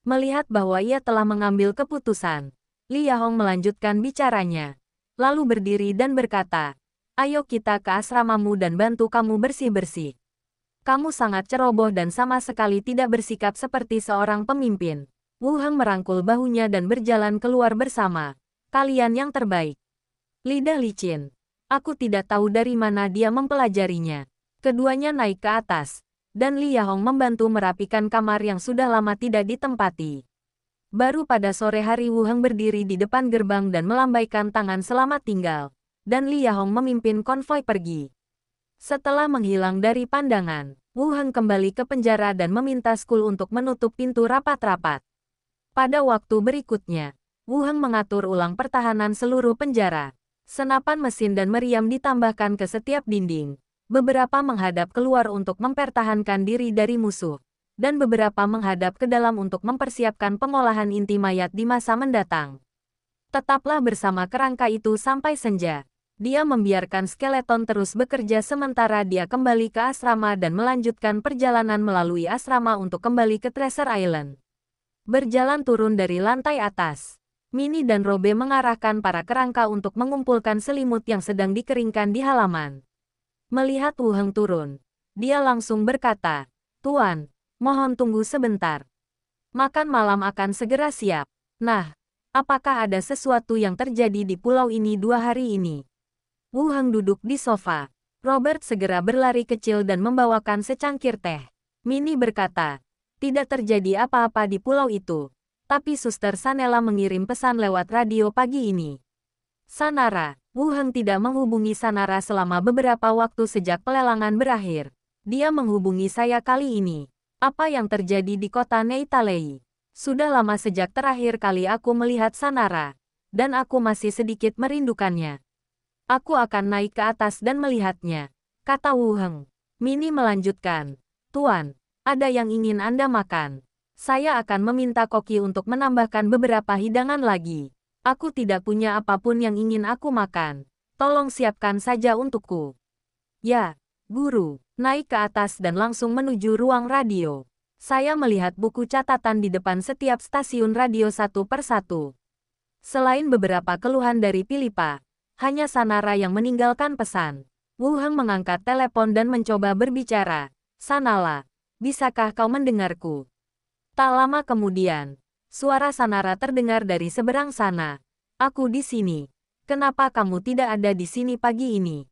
Melihat bahwa ia telah mengambil keputusan, Li Yahong melanjutkan bicaranya. Lalu berdiri dan berkata, ayo kita ke asramamu dan bantu kamu bersih-bersih. Kamu sangat ceroboh dan sama sekali tidak bersikap seperti seorang pemimpin. Wu Heng merangkul bahunya dan berjalan keluar bersama. Kalian yang terbaik. Lidah licin. Aku tidak tahu dari mana dia mempelajarinya. Keduanya naik ke atas, dan Li Yahong membantu merapikan kamar yang sudah lama tidak ditempati. Baru pada sore hari Wu Heng berdiri di depan gerbang dan melambaikan tangan selamat tinggal, dan Li Yahong memimpin konvoi pergi. Setelah menghilang dari pandangan, Wu Heng kembali ke penjara dan meminta Skull untuk menutup pintu rapat-rapat. Pada waktu berikutnya, Wu Heng mengatur ulang pertahanan seluruh penjara. Senapan mesin dan meriam ditambahkan ke setiap dinding. Beberapa menghadap keluar untuk mempertahankan diri dari musuh, dan beberapa menghadap ke dalam untuk mempersiapkan pengolahan inti mayat di masa mendatang. Tetaplah bersama kerangka itu sampai senja. Dia membiarkan skeleton terus bekerja sementara dia kembali ke asrama dan melanjutkan perjalanan melalui asrama untuk kembali ke Treasure Island. Berjalan turun dari lantai atas, Minnie dan Robe mengarahkan para kerangka untuk mengumpulkan selimut yang sedang dikeringkan di halaman. Melihat Wu Heng turun, dia langsung berkata, Tuan, mohon tunggu sebentar. Makan malam akan segera siap. Nah, apakah ada sesuatu yang terjadi di pulau ini 2 hari ini? Wu Heng duduk di sofa. Robert segera berlari kecil dan membawakan secangkir teh. Minnie berkata, tidak terjadi apa-apa di pulau itu. Tapi Suster Sanela mengirim pesan lewat radio pagi ini. Sanara, Wu Heng tidak menghubungi Sanara selama beberapa waktu sejak pelelangan berakhir. Dia menghubungi saya kali ini. Apa yang terjadi di kota Neitalei? Sudah lama sejak terakhir kali aku melihat Sanara, dan aku masih sedikit merindukannya. Aku akan naik ke atas dan melihatnya, kata Wu Heng. Minnie melanjutkan, Tuan, ada yang ingin Anda makan. Saya akan meminta koki untuk menambahkan beberapa hidangan lagi. Aku tidak punya apapun yang ingin aku makan. Tolong siapkan saja untukku. Ya, Guru. Naik ke atas dan langsung menuju ruang radio. Saya melihat buku catatan di depan setiap stasiun radio satu persatu. Selain beberapa keluhan dari Philippa, hanya Sanara yang meninggalkan pesan. Wu Heng mengangkat telepon dan mencoba berbicara. Sanala, bisakah kau mendengarku? Tak lama kemudian, suara Sanara terdengar dari seberang sana. Aku di sini. Kenapa kamu tidak ada di sini pagi ini?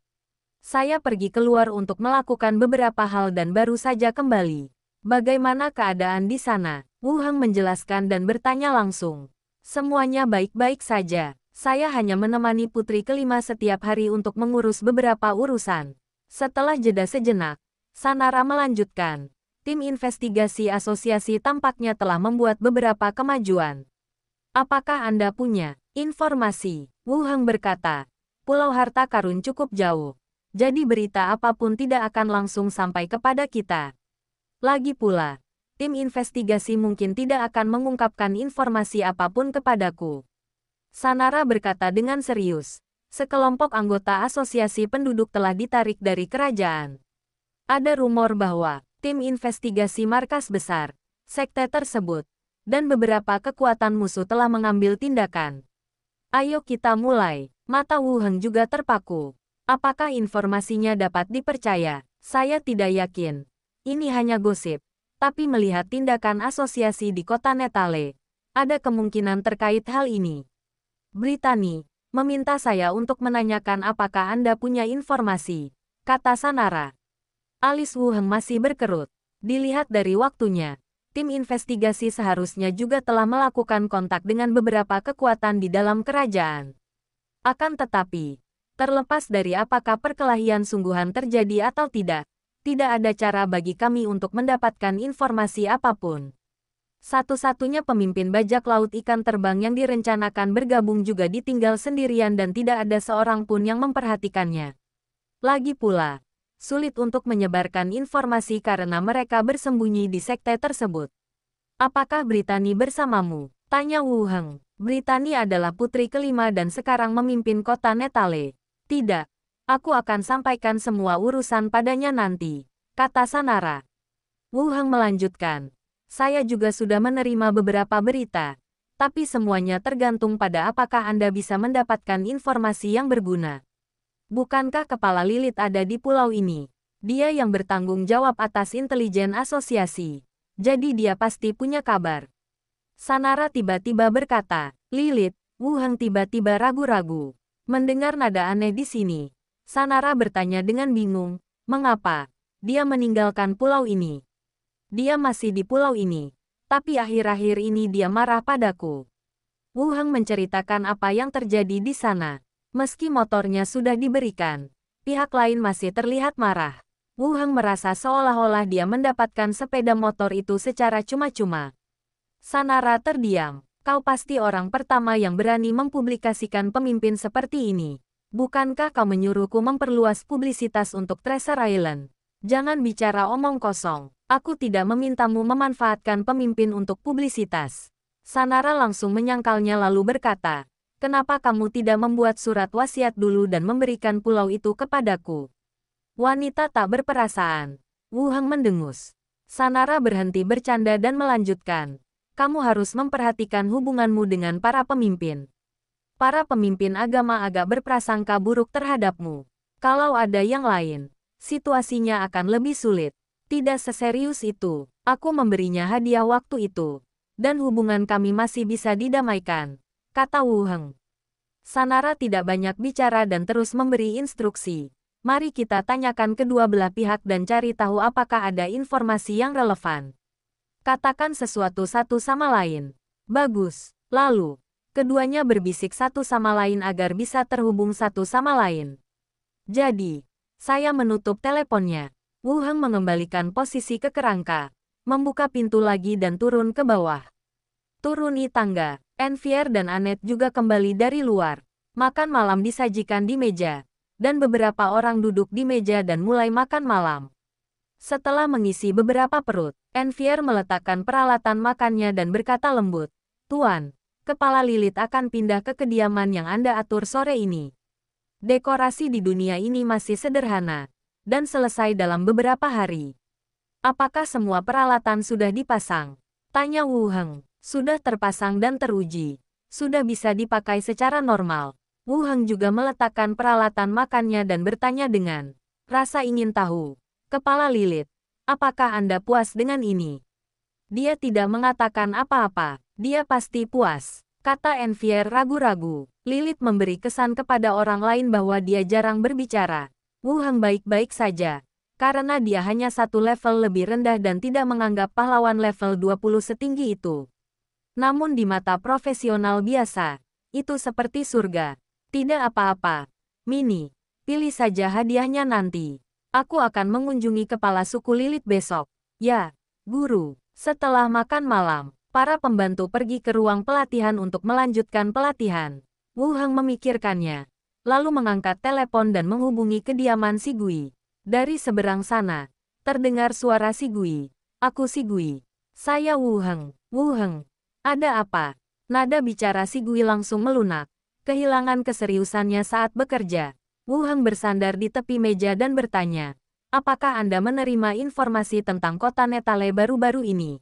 Saya pergi keluar untuk melakukan beberapa hal dan baru saja kembali. Bagaimana keadaan di sana? Wu Heng menjelaskan dan bertanya langsung. Semuanya baik-baik saja. Saya hanya menemani putri kelima setiap hari untuk mengurus beberapa urusan. Setelah jeda sejenak, Sanara melanjutkan. Tim investigasi asosiasi tampaknya telah membuat beberapa kemajuan. Apakah Anda punya informasi? Wu Heng berkata, Pulau Harta Karun cukup jauh. Jadi berita apapun tidak akan langsung sampai kepada kita. Lagi pula, tim investigasi mungkin tidak akan mengungkapkan informasi apapun kepadaku. Sanara berkata dengan serius. Sekelompok anggota asosiasi penduduk telah ditarik dari kerajaan. Ada rumor bahwa tim investigasi markas besar, sekte tersebut, dan beberapa kekuatan musuh telah mengambil tindakan. Ayo kita mulai. Mata Wu Heng juga terpaku. Apakah informasinya dapat dipercaya? Saya tidak yakin. Ini hanya gosip. Tapi melihat tindakan asosiasi di kota Netale, ada kemungkinan terkait hal ini. Brittany meminta saya untuk menanyakan apakah Anda punya informasi, kata Sanara. Alis Wu Heng masih berkerut. Dilihat dari waktunya, tim investigasi seharusnya juga telah melakukan kontak dengan beberapa kekuatan di dalam kerajaan. Akan tetapi, terlepas dari apakah perkelahian sungguhan terjadi atau tidak ada cara bagi kami untuk mendapatkan informasi apapun. Satu-satunya pemimpin bajak laut ikan terbang yang direncanakan bergabung juga ditinggal sendirian dan tidak ada seorang pun yang memperhatikannya. Lagi pula, sulit untuk menyebarkan informasi karena mereka bersembunyi di sekte tersebut. Apakah Brittany bersamamu? Tanya Wu Heng. Brittany adalah putri kelima dan sekarang memimpin kota Netale. Tidak. Aku akan sampaikan semua urusan padanya nanti, kata Sanara. Wu Heng melanjutkan. Saya juga sudah menerima beberapa berita, tapi semuanya tergantung pada apakah Anda bisa mendapatkan informasi yang berguna. Bukankah kepala Lilith ada di pulau ini? Dia yang bertanggung jawab atas intelijen asosiasi. Jadi dia pasti punya kabar. Sanara tiba-tiba berkata. Lilith, Wu Heng tiba-tiba ragu-ragu. Mendengar nada aneh di sini, Sanara bertanya dengan bingung, mengapa dia meninggalkan pulau ini? Dia masih di pulau ini, tapi akhir-akhir ini dia marah padaku. Wu Heng menceritakan apa yang terjadi di sana. Meski motornya sudah diberikan, pihak lain masih terlihat marah. Wu Heng merasa seolah-olah dia mendapatkan sepeda motor itu secara cuma-cuma. Sanara terdiam. Kau pasti orang pertama yang berani mempublikasikan pemimpin seperti ini. Bukankah kau menyuruhku memperluas publisitas untuk Treasure Island? Jangan bicara omong kosong. Aku tidak memintamu memanfaatkan pemimpin untuk publisitas. Sanara langsung menyangkalnya lalu berkata, kenapa kamu tidak membuat surat wasiat dulu dan memberikan pulau itu kepadaku? Wanita tak berperasaan. Wu Heng mendengus. Sanara berhenti bercanda dan melanjutkan. Kamu harus memperhatikan hubunganmu dengan para pemimpin. Para pemimpin agama agak berprasangka buruk terhadapmu. Kalau ada yang lain, situasinya akan lebih sulit. Tidak seserius itu. Aku memberinya hadiah waktu itu. Dan hubungan kami masih bisa didamaikan, kata Wu Heng. Sanara tidak banyak bicara dan terus memberi instruksi. Mari kita tanyakan kedua belah pihak dan cari tahu apakah ada informasi yang relevan. Katakan sesuatu satu sama lain. Bagus. Lalu, keduanya berbisik satu sama lain agar bisa terhubung satu sama lain. Jadi, saya menutup teleponnya. Wu Heng mengembalikan posisi ke kerangka, membuka pintu lagi dan turun ke bawah. Turuni tangga, Envier dan Annette juga kembali dari luar. Makan malam disajikan di meja, dan beberapa orang duduk di meja dan mulai makan malam. Setelah mengisi beberapa perut, Envier meletakkan peralatan makannya dan berkata lembut, Tuan, kepala Lilith akan pindah ke kediaman yang Anda atur sore ini. Dekorasi di dunia ini masih sederhana, dan selesai dalam beberapa hari. Apakah semua peralatan sudah dipasang? Tanya Wu Heng. Sudah terpasang dan teruji. Sudah bisa dipakai secara normal. Wu Heng juga meletakkan peralatan makannya dan bertanya dengan rasa ingin tahu. Kepala Lilith, apakah Anda puas dengan ini? Dia tidak mengatakan apa-apa. Dia pasti puas, kata Envier ragu-ragu. Lilith memberi kesan kepada orang lain bahwa dia jarang berbicara. Wu Heng baik-baik saja, karena dia hanya satu level lebih rendah dan tidak menganggap pahlawan level 20 setinggi itu. Namun di mata profesional biasa, itu seperti surga. Tidak apa-apa. Mini, pilih saja hadiahnya nanti. Aku akan mengunjungi kepala suku Lilith besok. Ya, guru. Setelah makan malam, para pembantu pergi ke ruang pelatihan untuk melanjutkan pelatihan. Wu Heng memikirkannya, lalu mengangkat telepon dan menghubungi kediaman Si Gui. Dari seberang sana, terdengar suara Si Gui. Aku Si Gui. Saya Wu Heng. Wu Heng. Ada apa? Nada bicara Si Gui langsung melunak. Kehilangan keseriusannya saat bekerja. Wu Heng bersandar di tepi meja dan bertanya, apakah Anda menerima informasi tentang kota Netale baru-baru ini?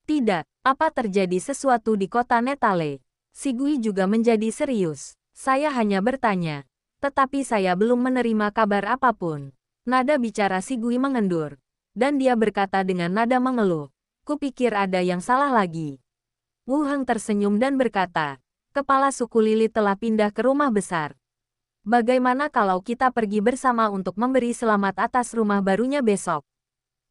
Tidak. Apa terjadi sesuatu di kota Netale? Si Gui juga menjadi serius. Saya hanya bertanya. Tetapi saya belum menerima kabar apapun. Nada bicara Si Gui mengendur. Dan dia berkata dengan nada mengeluh. Kupikir ada yang salah lagi. Wu Heng tersenyum dan berkata, kepala suku Lilith telah pindah ke rumah besar. Bagaimana kalau kita pergi bersama untuk memberi selamat atas rumah barunya besok?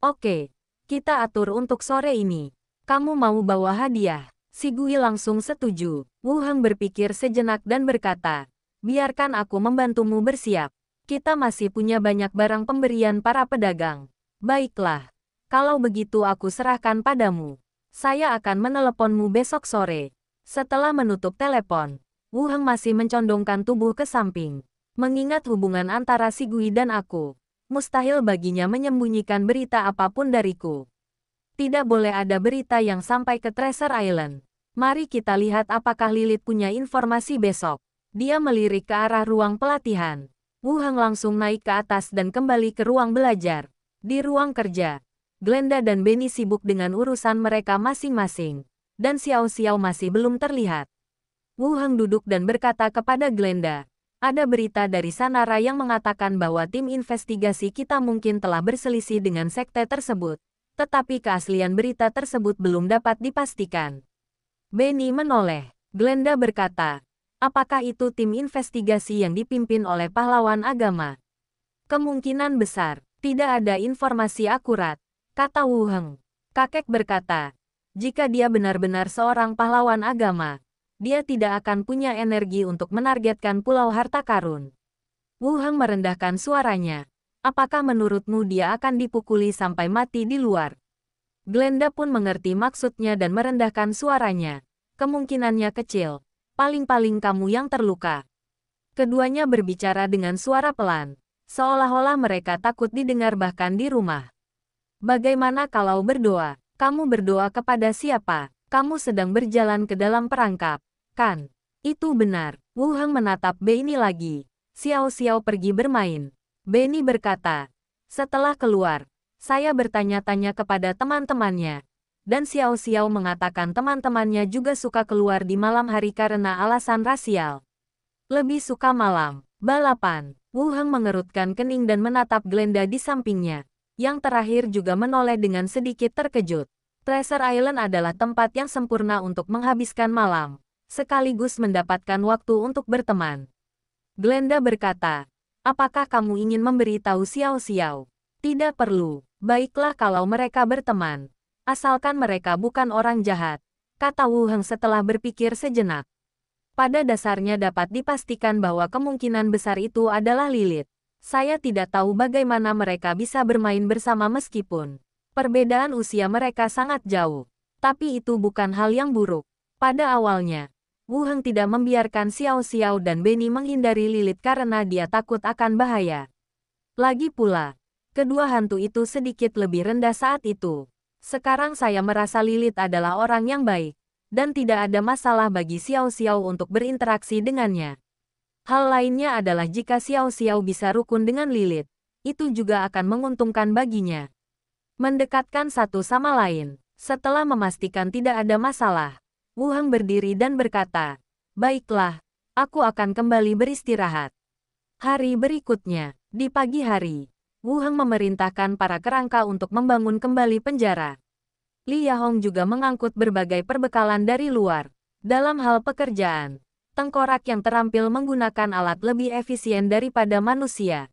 Oke, kita atur untuk sore ini. Kamu mau bawa hadiah? Si Gui langsung setuju. Wu Heng berpikir sejenak dan berkata, biarkan aku membantumu bersiap. Kita masih punya banyak barang pemberian para pedagang. Baiklah, kalau begitu aku serahkan padamu. Saya akan meneleponmu besok sore. Setelah menutup telepon, Wu Heng masih mencondongkan tubuh ke samping. Mengingat hubungan antara Si Gui dan aku, Mustahil baginya menyembunyikan berita apapun dariku. Tidak boleh ada berita yang sampai ke Treasure Island. Mari kita lihat apakah Lilith punya informasi besok. Dia melirik ke arah ruang pelatihan. Wu Heng langsung naik ke atas dan kembali ke ruang belajar. Di ruang kerja, Glenda dan Benny sibuk dengan urusan mereka masing-masing. Dan Xiao Xiao masih belum terlihat. Wu Heng duduk dan berkata kepada Glenda, ada berita dari Sanara yang mengatakan bahwa tim investigasi kita mungkin telah berselisih dengan sekte tersebut. Tetapi keaslian berita tersebut belum dapat dipastikan. Benny menoleh. Glenda berkata, apakah itu tim investigasi yang dipimpin oleh pahlawan agama? Kemungkinan besar, tidak ada informasi akurat, kata Wu Heng. Kakek berkata, jika dia benar-benar seorang pahlawan agama, dia tidak akan punya energi untuk menargetkan Pulau Harta Karun. Wu Heng merendahkan suaranya. Apakah menurutmu dia akan dipukuli sampai mati di luar? Glenda pun mengerti maksudnya dan merendahkan suaranya. Kemungkinannya kecil. Paling-paling kamu yang terluka. Keduanya berbicara dengan suara pelan. Seolah-olah mereka takut didengar bahkan di rumah. Bagaimana kalau berdoa? Kamu berdoa kepada siapa? Kamu sedang berjalan ke dalam perangkap. Kan? Itu benar. Wu Heng menatap Benny lagi. Xiao Xiao pergi bermain. Benny berkata. Setelah keluar, saya bertanya-tanya kepada teman-temannya. Dan Xiao Xiao mengatakan teman-temannya juga suka keluar di malam hari karena alasan rasial. Lebih suka malam. Balapan. Wu Heng mengerutkan kening dan menatap Glenda di sampingnya. Yang terakhir juga menoleh dengan sedikit terkejut. Treasure Island adalah tempat yang sempurna untuk menghabiskan malam. Sekaligus mendapatkan waktu untuk berteman. Glenda berkata, apakah kamu ingin memberitahu Xiao Xiao? Tidak perlu, baiklah kalau mereka berteman. Asalkan mereka bukan orang jahat, kata Wu Heng setelah berpikir sejenak. Pada dasarnya dapat dipastikan bahwa kemungkinan besar itu adalah Lilith. Saya tidak tahu bagaimana mereka bisa bermain bersama meskipun perbedaan usia mereka sangat jauh. Tapi itu bukan hal yang buruk. Pada awalnya, Wu Heng tidak membiarkan Xiao Xiao dan Benny menghindari Lilith karena dia takut akan bahaya. Lagi pula, kedua hantu itu sedikit lebih rendah saat itu. Sekarang saya merasa Lilith adalah orang yang baik, dan tidak ada masalah bagi Xiao Xiao untuk berinteraksi dengannya. Hal lainnya adalah jika Xiao Xiao bisa rukun dengan Lilith, itu juga akan menguntungkan baginya. Mendekatkan satu sama lain, setelah memastikan tidak ada masalah, Wu Heng berdiri dan berkata, baiklah, aku akan kembali beristirahat. Hari berikutnya, di pagi hari, Wu Heng memerintahkan para kerangka untuk membangun kembali penjara. Li Yahong juga mengangkut berbagai perbekalan dari luar. Dalam hal pekerjaan, tengkorak yang terampil menggunakan alat lebih efisien daripada manusia.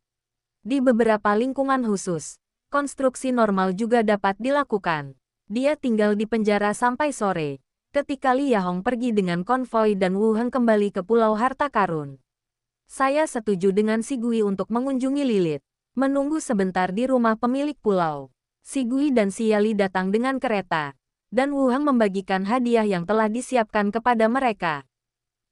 Di beberapa lingkungan khusus, konstruksi normal juga dapat dilakukan. Dia tinggal di penjara sampai sore. Ketika Li Yahong pergi dengan konvoi dan Wu Heng kembali ke Pulau Harta Karun. Saya setuju dengan Si Gui untuk mengunjungi Lilith. Menunggu sebentar di rumah pemilik pulau. Si Gui dan Si Yali datang dengan kereta. Dan Wu Heng membagikan hadiah yang telah disiapkan kepada mereka.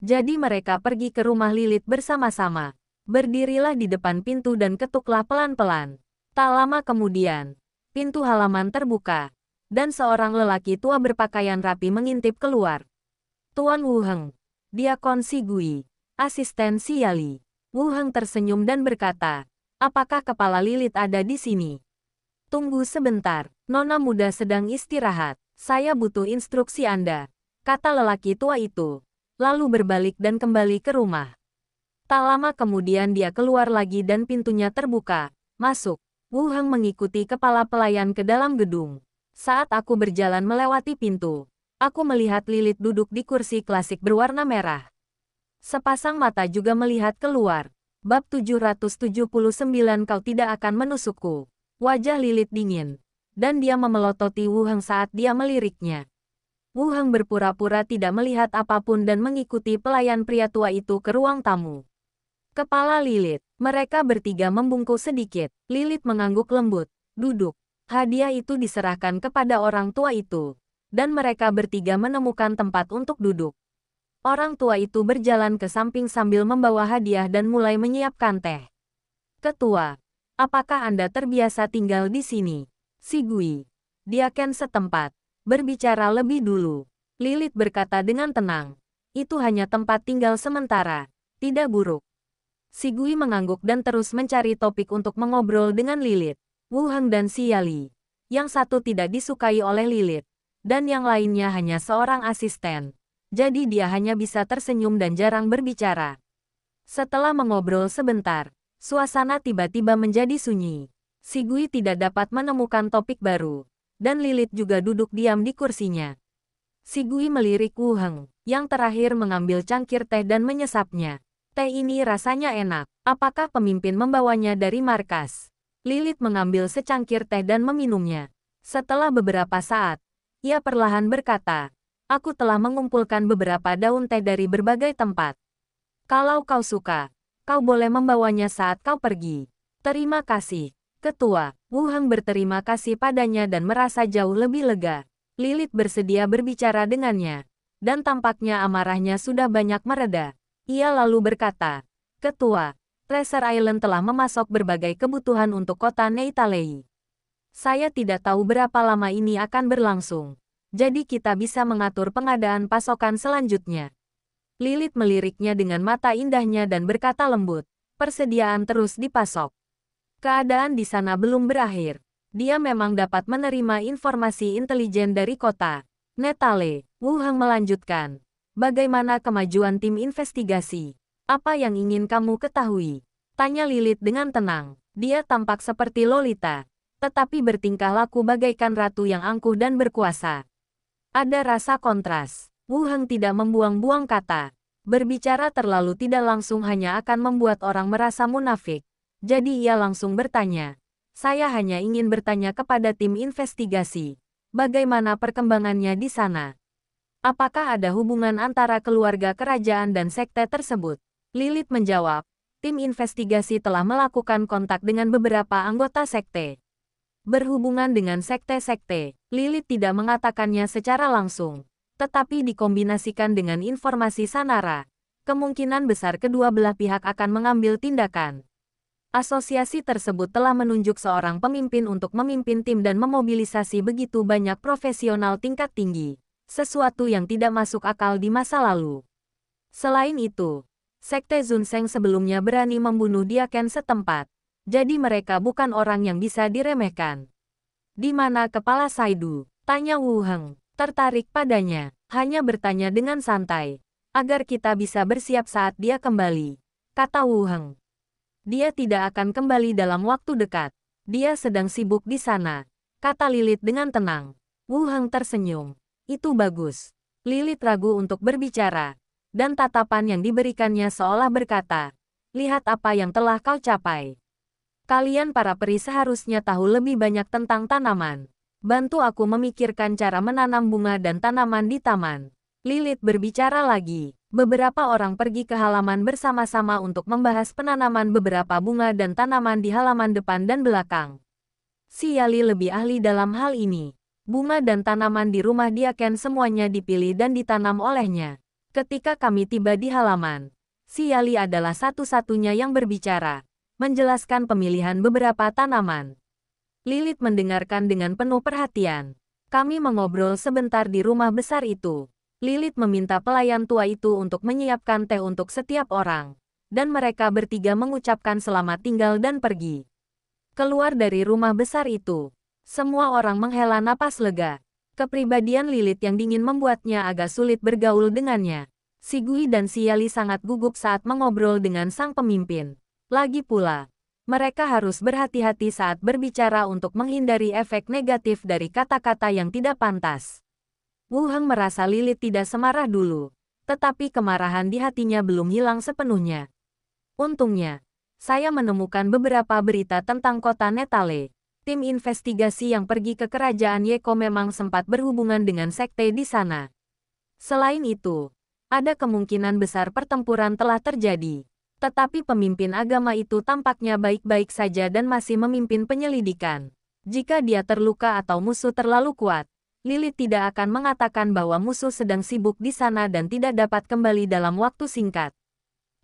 Jadi mereka pergi ke rumah Lilith bersama-sama. Berdirilah di depan pintu dan ketuklah pelan-pelan. Tak lama kemudian, pintu halaman terbuka. Dan seorang lelaki tua berpakaian rapi mengintip keluar. Tuan Wu Heng, Diakon Si Gui, asisten Si Yali. Wu Heng tersenyum dan berkata, apakah kepala Lilith ada di sini? Tunggu sebentar, nona muda sedang istirahat. Saya butuh instruksi Anda, kata lelaki tua itu. Lalu berbalik dan kembali ke rumah. Tak lama kemudian dia keluar lagi dan pintunya terbuka. Masuk. Wu Heng mengikuti kepala pelayan ke dalam gedung. Saat aku berjalan melewati pintu, aku melihat Lilith duduk di kursi klasik berwarna merah. Sepasang mata juga melihat keluar. Bab 779 kau tidak akan menusukku. Wajah Lilith dingin, dan dia memelototi Wu Heng saat dia meliriknya. Wu Heng berpura-pura tidak melihat apapun dan mengikuti pelayan pria tua itu ke ruang tamu. Kepala Lilith, mereka bertiga membungkuk sedikit. Lilith mengangguk lembut, duduk. Hadiah itu diserahkan kepada orang tua itu, dan mereka bertiga menemukan tempat untuk duduk. Orang tua itu berjalan ke samping sambil membawa hadiah dan mulai menyiapkan teh. Ketua, Apakah Anda terbiasa tinggal di sini? Si Gui, diaken setempat, berbicara lebih dulu. Lilith berkata dengan tenang. Itu hanya tempat tinggal sementara, tidak buruk. Si Gui mengangguk dan terus mencari topik untuk mengobrol dengan Lilith. Wu Heng dan Xia Li. Yang satu tidak disukai oleh Lilith, dan yang lainnya hanya seorang asisten. Jadi dia hanya bisa tersenyum dan jarang berbicara. Setelah mengobrol sebentar, suasana tiba-tiba menjadi sunyi. Si Gui tidak dapat menemukan topik baru, dan Lilith juga duduk diam di kursinya. Si Gui melirik Wu Heng, yang terakhir mengambil cangkir teh dan menyesapnya. Teh ini rasanya enak. Apakah pemimpin membawanya dari markas? Lilith mengambil secangkir teh dan meminumnya. Setelah beberapa saat, ia perlahan berkata, "Aku telah mengumpulkan beberapa daun teh dari berbagai tempat. Kalau kau suka, kau boleh membawanya saat kau pergi." "Terima kasih, Ketua." Wu Heng berterima kasih padanya dan merasa jauh lebih lega. Lilith bersedia berbicara dengannya, dan tampaknya amarahnya sudah banyak mereda. Ia lalu berkata, "Ketua, Treasure Island telah memasok berbagai kebutuhan untuk kota Neitalei. Saya tidak tahu berapa lama ini akan berlangsung. Jadi kita bisa mengatur pengadaan pasokan selanjutnya." Lilith meliriknya dengan mata indahnya dan berkata lembut, "Persediaan terus dipasok. Keadaan di sana belum berakhir." Dia memang dapat menerima informasi intelijen dari kota Netale. Wu Heng melanjutkan, "Bagaimana kemajuan tim investigasi? Apa yang ingin kamu ketahui?" Tanya Lilith dengan tenang. Dia tampak seperti Lolita, tetapi bertingkah laku bagaikan ratu yang angkuh dan berkuasa. Ada rasa kontras. Wu Heng tidak membuang-buang kata. Berbicara terlalu tidak langsung hanya akan membuat orang merasa munafik. Jadi ia langsung bertanya, "Saya hanya ingin bertanya kepada tim investigasi. Bagaimana perkembangannya di sana? Apakah ada hubungan antara keluarga kerajaan dan sekte tersebut?" Lilith menjawab, "Tim investigasi telah melakukan kontak dengan beberapa anggota sekte." Berhubungan dengan sekte-sekte, Lilith tidak mengatakannya secara langsung, tetapi dikombinasikan dengan informasi Sanara. Kemungkinan besar kedua belah pihak akan mengambil tindakan. Asosiasi tersebut telah menunjuk seorang pemimpin untuk memimpin tim dan memobilisasi begitu banyak profesional tingkat tinggi. Sesuatu yang tidak masuk akal di masa lalu. Selain itu, Sekte Zunseng sebelumnya berani membunuh diaken setempat. Jadi mereka bukan orang yang bisa diremehkan. "Di mana kepala Saidu?" tanya Wu Heng, tertarik padanya. "Hanya bertanya dengan santai, agar kita bisa bersiap saat dia kembali," kata Wu Heng. "Dia tidak akan kembali dalam waktu dekat. Dia sedang sibuk di sana," kata Lilith dengan tenang. Wu Heng tersenyum. "Itu bagus." Lilith ragu untuk berbicara, dan tatapan yang diberikannya seolah berkata, "Lihat apa yang telah kau capai. Kalian para peri seharusnya tahu lebih banyak tentang tanaman. Bantu aku memikirkan cara menanam bunga dan tanaman di taman." Lilith berbicara lagi. Beberapa orang pergi ke halaman bersama-sama untuk membahas penanaman beberapa bunga dan tanaman di halaman depan dan belakang. Xia Li lebih ahli dalam hal ini. Bunga dan tanaman di rumah diaken semuanya dipilih dan ditanam olehnya. Ketika kami tiba di halaman, Xia Li adalah satu-satunya yang berbicara, menjelaskan pemilihan beberapa tanaman. Lilith mendengarkan dengan penuh perhatian. Kami mengobrol sebentar di rumah besar itu. Lilith meminta pelayan tua itu untuk menyiapkan teh untuk setiap orang, dan mereka bertiga mengucapkan selamat tinggal dan pergi. Keluar dari rumah besar itu, semua orang menghela napas lega. Kepribadian Lilith yang dingin membuatnya agak sulit bergaul dengannya. Si Gui dan Xia Li sangat gugup saat mengobrol dengan sang pemimpin. Lagi pula, mereka harus berhati-hati saat berbicara untuk menghindari efek negatif dari kata-kata yang tidak pantas. Wu Heng merasa Lilith tidak semarah dulu, tetapi kemarahan di hatinya belum hilang sepenuhnya. "Untungnya, saya menemukan beberapa berita tentang kota Netale. Tim investigasi yang pergi ke kerajaan Yeko memang sempat berhubungan dengan sekte di sana. Selain itu, ada kemungkinan besar pertempuran telah terjadi. Tetapi pemimpin agama itu tampaknya baik-baik saja dan masih memimpin penyelidikan. Jika dia terluka atau musuh terlalu kuat, Lilith tidak akan mengatakan bahwa musuh sedang sibuk di sana dan tidak dapat kembali dalam waktu singkat.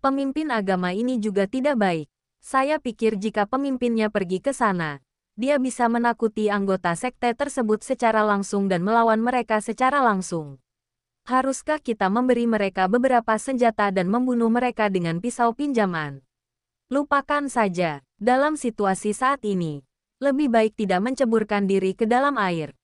Pemimpin agama ini juga tidak baik. Saya pikir jika pemimpinnya pergi ke sana, dia bisa menakuti anggota sekte tersebut secara langsung dan melawan mereka secara langsung. Haruskah kita memberi mereka beberapa senjata dan membunuh mereka dengan pisau pinjaman? Lupakan saja, dalam situasi saat ini, lebih baik tidak menceburkan diri ke dalam air.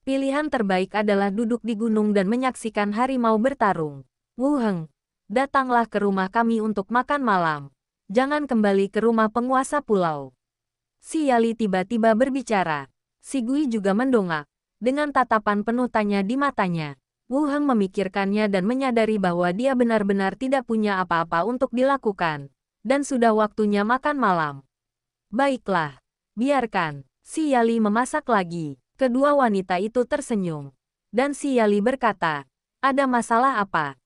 Pilihan terbaik adalah duduk di gunung dan menyaksikan harimau bertarung. Wu Heng, datanglah ke rumah kami untuk makan malam. Jangan kembali ke rumah penguasa pulau. Si Yali tiba-tiba berbicara. Si Gui juga mendongak, dengan tatapan penuh tanya di matanya. Wu Heng memikirkannya dan menyadari bahwa dia benar-benar tidak punya apa-apa untuk dilakukan. Dan sudah waktunya makan malam. Baiklah, biarkan. Si Yali memasak lagi. Kedua wanita itu tersenyum. Dan si Yali berkata, ada masalah apa?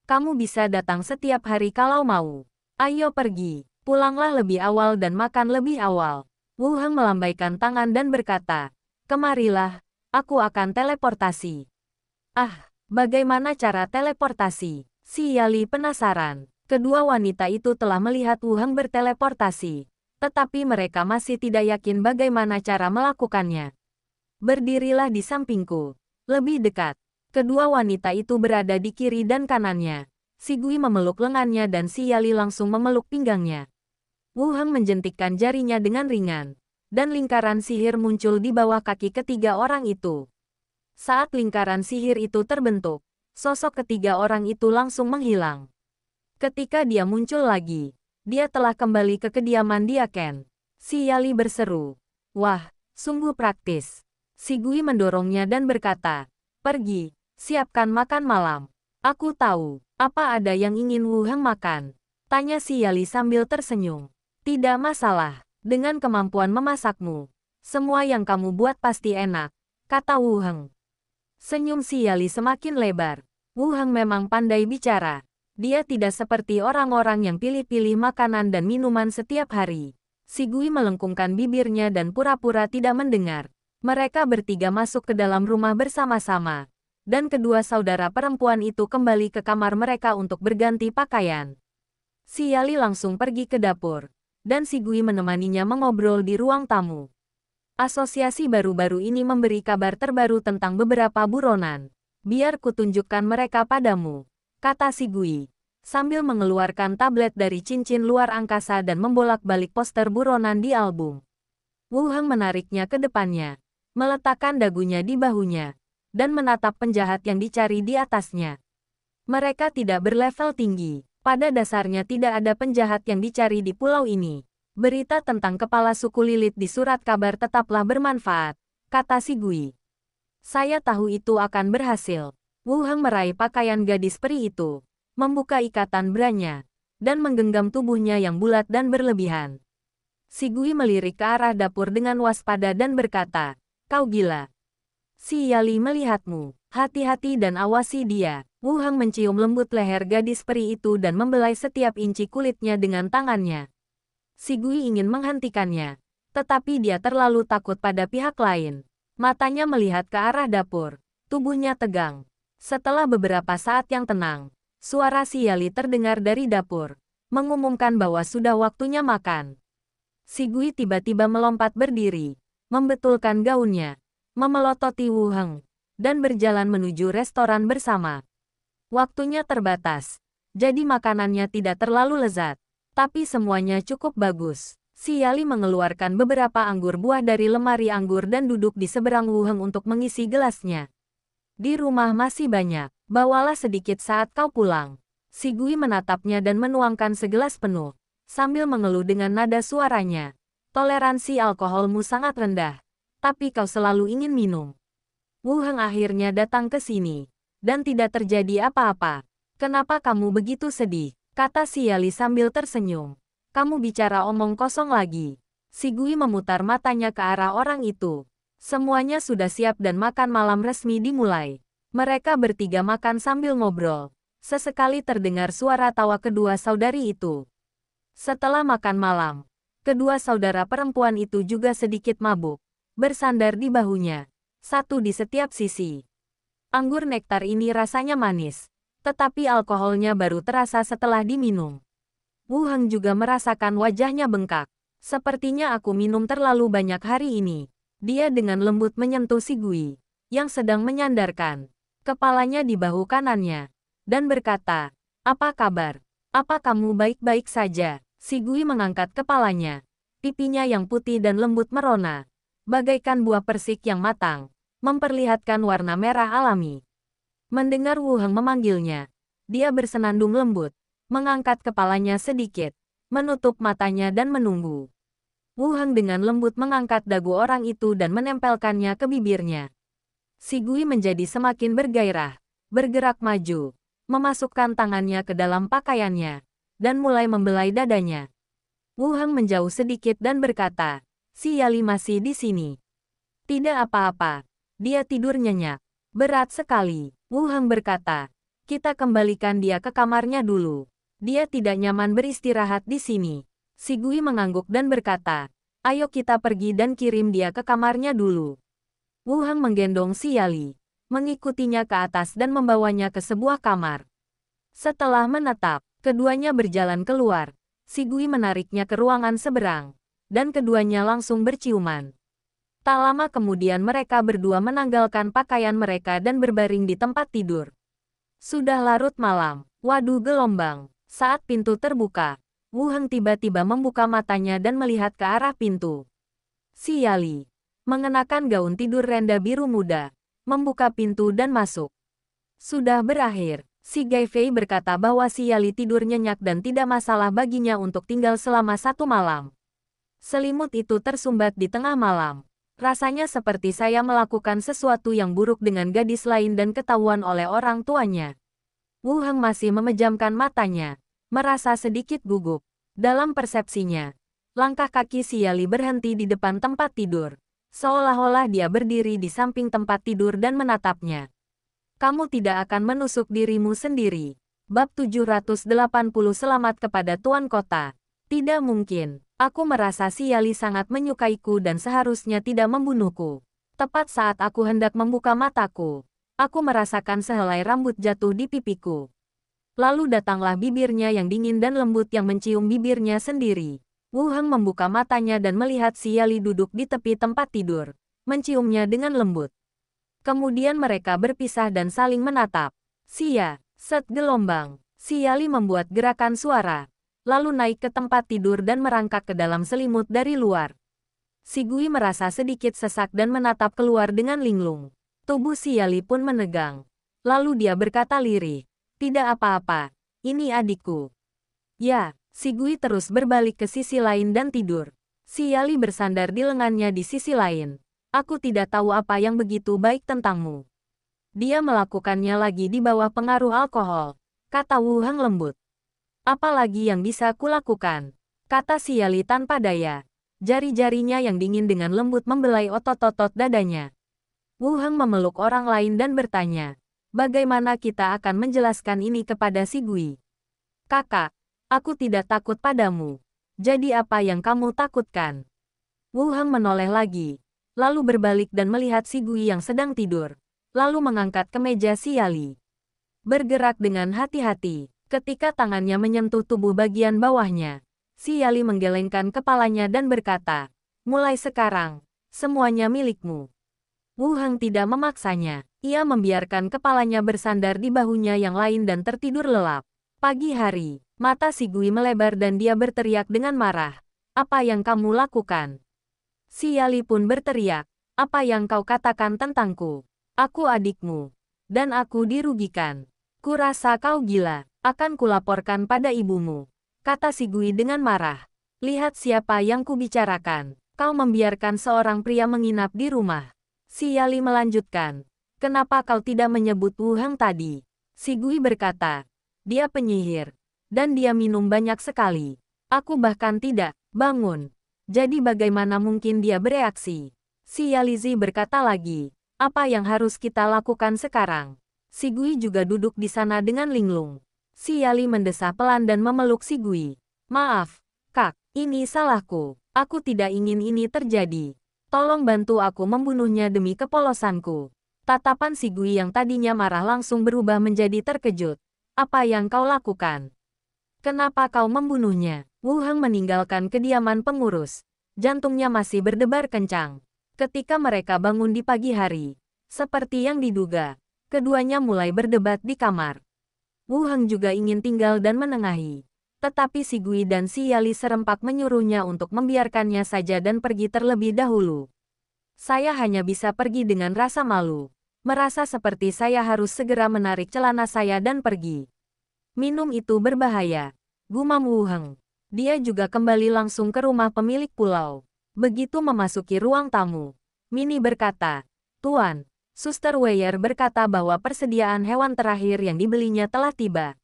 Kamu bisa datang setiap hari kalau mau. Ayo pergi, pulanglah lebih awal dan makan lebih awal. Wu Heng melambaikan tangan dan berkata, kemarilah, aku akan teleportasi. Ah, bagaimana cara teleportasi? Si Yali penasaran. Kedua wanita itu telah melihat Wu Heng berteleportasi, tetapi mereka masih tidak yakin bagaimana cara melakukannya. Berdirilah di sampingku. Lebih dekat. Kedua wanita itu berada di kiri dan kanannya. Si Gui memeluk lengannya dan si Yali langsung memeluk pinggangnya. Wu Heng menjentikkan jarinya dengan ringan, dan lingkaran sihir muncul di bawah kaki ketiga orang itu. Saat lingkaran sihir itu terbentuk, sosok ketiga orang itu langsung menghilang. Ketika dia muncul lagi, dia telah kembali ke kediaman dia Ken. Si Yali berseru, wah, sungguh praktis. Si Gui mendorongnya dan berkata, pergi, siapkan makan malam. Aku tahu, apa ada yang ingin Wu Heng makan? Tanya si Yali sambil tersenyum. Tidak masalah, dengan kemampuan memasakmu. Semua yang kamu buat pasti enak, kata Wu Heng. Senyum si Yali semakin lebar. Wu Heng memang pandai bicara. Dia tidak seperti orang-orang yang pilih-pilih makanan dan minuman setiap hari. Si Gui melengkungkan bibirnya dan pura-pura tidak mendengar. Mereka bertiga masuk ke dalam rumah bersama-sama. Dan kedua saudara perempuan itu kembali ke kamar mereka untuk berganti pakaian. Si Yali langsung pergi ke dapur. Dan si Gui menemaninya mengobrol di ruang tamu. Asosiasi baru-baru ini memberi kabar terbaru tentang beberapa buronan. Biar kutunjukkan mereka padamu, kata si Gui, sambil mengeluarkan tablet dari cincin luar angkasa dan membolak-balik poster buronan di album. Wu Heng menariknya ke depannya, meletakkan dagunya di bahunya, dan menatap penjahat yang dicari di atasnya. Mereka tidak berlevel tinggi, pada dasarnya tidak ada penjahat yang dicari di pulau ini. Berita tentang kepala suku Lilit di surat kabar tetaplah bermanfaat, kata si Gui. Saya tahu itu akan berhasil. Wu Heng meraih pakaian gadis peri itu, membuka ikatan branya, dan menggenggam tubuhnya yang bulat dan berlebihan. Si Gui melirik ke arah dapur dengan waspada dan berkata, kau gila. Si Yali melihatmu, hati-hati dan awasi dia. Wu Heng mencium lembut leher gadis peri itu dan membelai setiap inci kulitnya dengan tangannya. Si Gui ingin menghentikannya, tetapi dia terlalu takut pada pihak lain. Matanya melihat ke arah dapur, tubuhnya tegang. Setelah beberapa saat yang tenang, suara si Yali terdengar dari dapur, mengumumkan bahwa sudah waktunya makan. Si Gui tiba-tiba melompat berdiri, membetulkan gaunnya, memelototi Wu Heng, dan berjalan menuju restoran bersama. Waktunya terbatas, jadi makanannya tidak terlalu lezat, tapi semuanya cukup bagus. Si Yali mengeluarkan beberapa anggur buah dari lemari anggur dan duduk di seberang Wu Heng untuk mengisi gelasnya. Di rumah masih banyak, bawalah sedikit saat kau pulang. Si Gui menatapnya dan menuangkan segelas penuh, sambil mengeluh dengan nada suaranya. Toleransi alkoholmu sangat rendah, tapi kau selalu ingin minum. Wu Heng akhirnya datang ke sini, dan tidak terjadi apa-apa. Kenapa kamu begitu sedih? Kata si Yali sambil tersenyum. Kamu bicara omong kosong lagi. Si Gui memutar matanya ke arah orang itu. Semuanya sudah siap dan makan malam resmi dimulai. Mereka bertiga makan sambil ngobrol. Sesekali terdengar suara tawa kedua saudari itu. Setelah makan malam, kedua saudara perempuan itu juga sedikit mabuk, bersandar di bahunya, satu di setiap sisi. Anggur nektar ini rasanya manis, tetapi alkoholnya baru terasa setelah diminum. Wu Heng juga merasakan wajahnya bengkak. Sepertinya aku minum terlalu banyak hari ini. Dia dengan lembut menyentuh si Gui, yang sedang menyandarkan kepalanya di bahu kanannya, dan berkata, "Apa kabar? Apa kamu baik-baik saja?" Si Gui mengangkat kepalanya. Pipinya yang putih dan lembut merona, bagaikan buah persik yang matang, memperlihatkan warna merah alami. Mendengar Wu Heng memanggilnya, dia bersenandung lembut, mengangkat kepalanya sedikit, menutup matanya dan menunggu. Wu Heng dengan lembut mengangkat dagu orang itu dan menempelkannya ke bibirnya. Si Gui menjadi semakin bergairah, bergerak maju, memasukkan tangannya ke dalam pakaiannya, dan mulai membelai dadanya. Wu Heng menjauh sedikit dan berkata, "Si Yali masih di sini." "Tidak apa-apa. Dia tidur nyenyak. Berat sekali." Wu Heng berkata, "Kita kembalikan dia ke kamarnya dulu. Dia tidak nyaman beristirahat di sini." Si Gui mengangguk dan berkata, "Ayo kita pergi dan kirim dia ke kamarnya dulu." Wu Heng menggendong si Yali, mengikutinya ke atas dan membawanya ke sebuah kamar. Setelah menetap, keduanya berjalan keluar. Si Gui menariknya ke ruangan seberang, dan keduanya langsung berciuman. Tak lama kemudian mereka berdua menanggalkan pakaian mereka dan berbaring di tempat tidur. Sudah larut malam, waduh gelombang. Saat pintu terbuka, Wu Heng tiba-tiba membuka matanya dan melihat ke arah pintu. Si Yali, mengenakan gaun tidur renda biru muda, membuka pintu dan masuk. Sudah berakhir, si Gai Fei berkata bahwa si Yali tidur nyenyak dan tidak masalah baginya untuk tinggal selama 1 malam. Selimut itu tersumbat di tengah malam. Rasanya seperti saya melakukan sesuatu yang buruk dengan gadis lain dan ketahuan oleh orang tuanya. Wu Heng masih memejamkan matanya, merasa sedikit gugup. Dalam persepsinya, langkah kaki si Yali berhenti di depan tempat tidur, seolah-olah dia berdiri di samping tempat tidur dan menatapnya. "Kamu tidak akan menusuk dirimu sendiri." Bab 780 Selamat kepada Tuan Kota. Tidak mungkin. Aku merasa si Yali sangat menyukaiku dan seharusnya tidak membunuhku. Tepat saat aku hendak membuka mataku, aku merasakan sehelai rambut jatuh di pipiku. Lalu datanglah bibirnya yang dingin dan lembut yang mencium bibirnya sendiri. Wu Heng membuka matanya dan melihat si Yali duduk di tepi tempat tidur, menciumnya dengan lembut. Kemudian mereka berpisah dan saling menatap. "Sia!" Set gelombang. Si Yali membuat gerakan suara, lalu naik ke tempat tidur dan merangkak ke dalam selimut dari luar. Si Gui merasa sedikit sesak dan menatap keluar dengan linglung. Tubuh si Yali pun menegang. Lalu dia berkata lirih, "Tidak apa-apa, ini adikku." Ya, si Gui terus berbalik ke sisi lain dan tidur. Si Yali bersandar di lengannya di sisi lain. "Aku tidak tahu apa yang begitu baik tentangmu." "Dia melakukannya lagi di bawah pengaruh alkohol," kata Wu Heng lembut. "Apa lagi yang bisa kulakukan?" kata si Yali tanpa daya. Jari-jarinya yang dingin dengan lembut membelai otot-otot dadanya. Wu Heng memeluk orang lain dan bertanya, "Bagaimana kita akan menjelaskan ini kepada si Gui?" "Kakak, aku tidak takut padamu. Jadi apa yang kamu takutkan?" Wu Heng menoleh lagi, lalu berbalik dan melihat si Gui yang sedang tidur, lalu mengangkat kemeja si Yali. Bergerak dengan hati-hati, ketika tangannya menyentuh tubuh bagian bawahnya, si Yali menggelengkan kepalanya dan berkata, "Mulai sekarang, semuanya milikmu." Wu Heng tidak memaksanya. Ia membiarkan kepalanya bersandar di bahunya yang lain dan tertidur lelap. Pagi hari, mata si Gui melebar dan dia berteriak dengan marah. "Apa yang kamu lakukan?" Si Yali pun berteriak, "Apa yang kau katakan tentangku? Aku adikmu, dan aku dirugikan. Kurasa kau gila. Akan kulaporkan pada ibumu," kata si Gui dengan marah. "Lihat siapa yang kubicarakan. Kau membiarkan seorang pria menginap di rumah." Si Yali melanjutkan, "Kenapa kau tidak menyebut Wu Heng tadi?" Si Gui berkata, "Dia penyihir, dan dia minum banyak sekali. Aku bahkan tidak bangun. Jadi bagaimana mungkin dia bereaksi?" Si Yalizi berkata lagi, "Apa yang harus kita lakukan sekarang?" Si Gui juga duduk di sana dengan linglung. Si Yali mendesah pelan dan memeluk si Gui. "Maaf, Kak, ini salahku. Aku tidak ingin ini terjadi. Tolong bantu aku membunuhnya demi kepolosanku." Tatapan si Gui yang tadinya marah langsung berubah menjadi terkejut. "Apa yang kau lakukan?" Kenapa kau membunuhnya? Wu Heng meninggalkan kediaman pengurus. Jantungnya masih berdebar kencang. Ketika mereka bangun di pagi hari, seperti yang diduga, keduanya mulai berdebat di kamar. Wu Heng juga ingin tinggal dan menengahi. Tetapi si Gui dan si Yali serempak menyuruhnya untuk membiarkannya saja dan pergi terlebih dahulu. Saya hanya bisa pergi dengan rasa malu. Merasa seperti saya harus segera menarik celana saya dan pergi. Minum itu berbahaya, gumam Wu Heng. Dia juga kembali langsung ke rumah pemilik pulau. Begitu memasuki ruang tamu, Minnie berkata, "Tuan, Suster Weyer berkata bahwa persediaan hewan terakhir yang dibelinya telah tiba."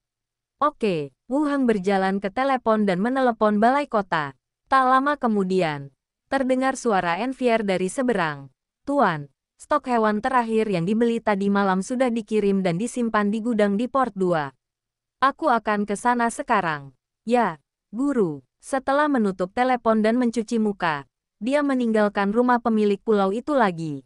Oke, Wu Heng berjalan ke telepon dan menelepon balai kota. Tak lama kemudian, terdengar suara Envier dari seberang. "Tuan, stok hewan terakhir yang dibeli tadi malam sudah dikirim dan disimpan di gudang di Port 2. Aku akan ke sana sekarang." "Ya, Guru." Setelah menutup telepon dan mencuci muka, dia meninggalkan rumah pemilik pulau itu lagi.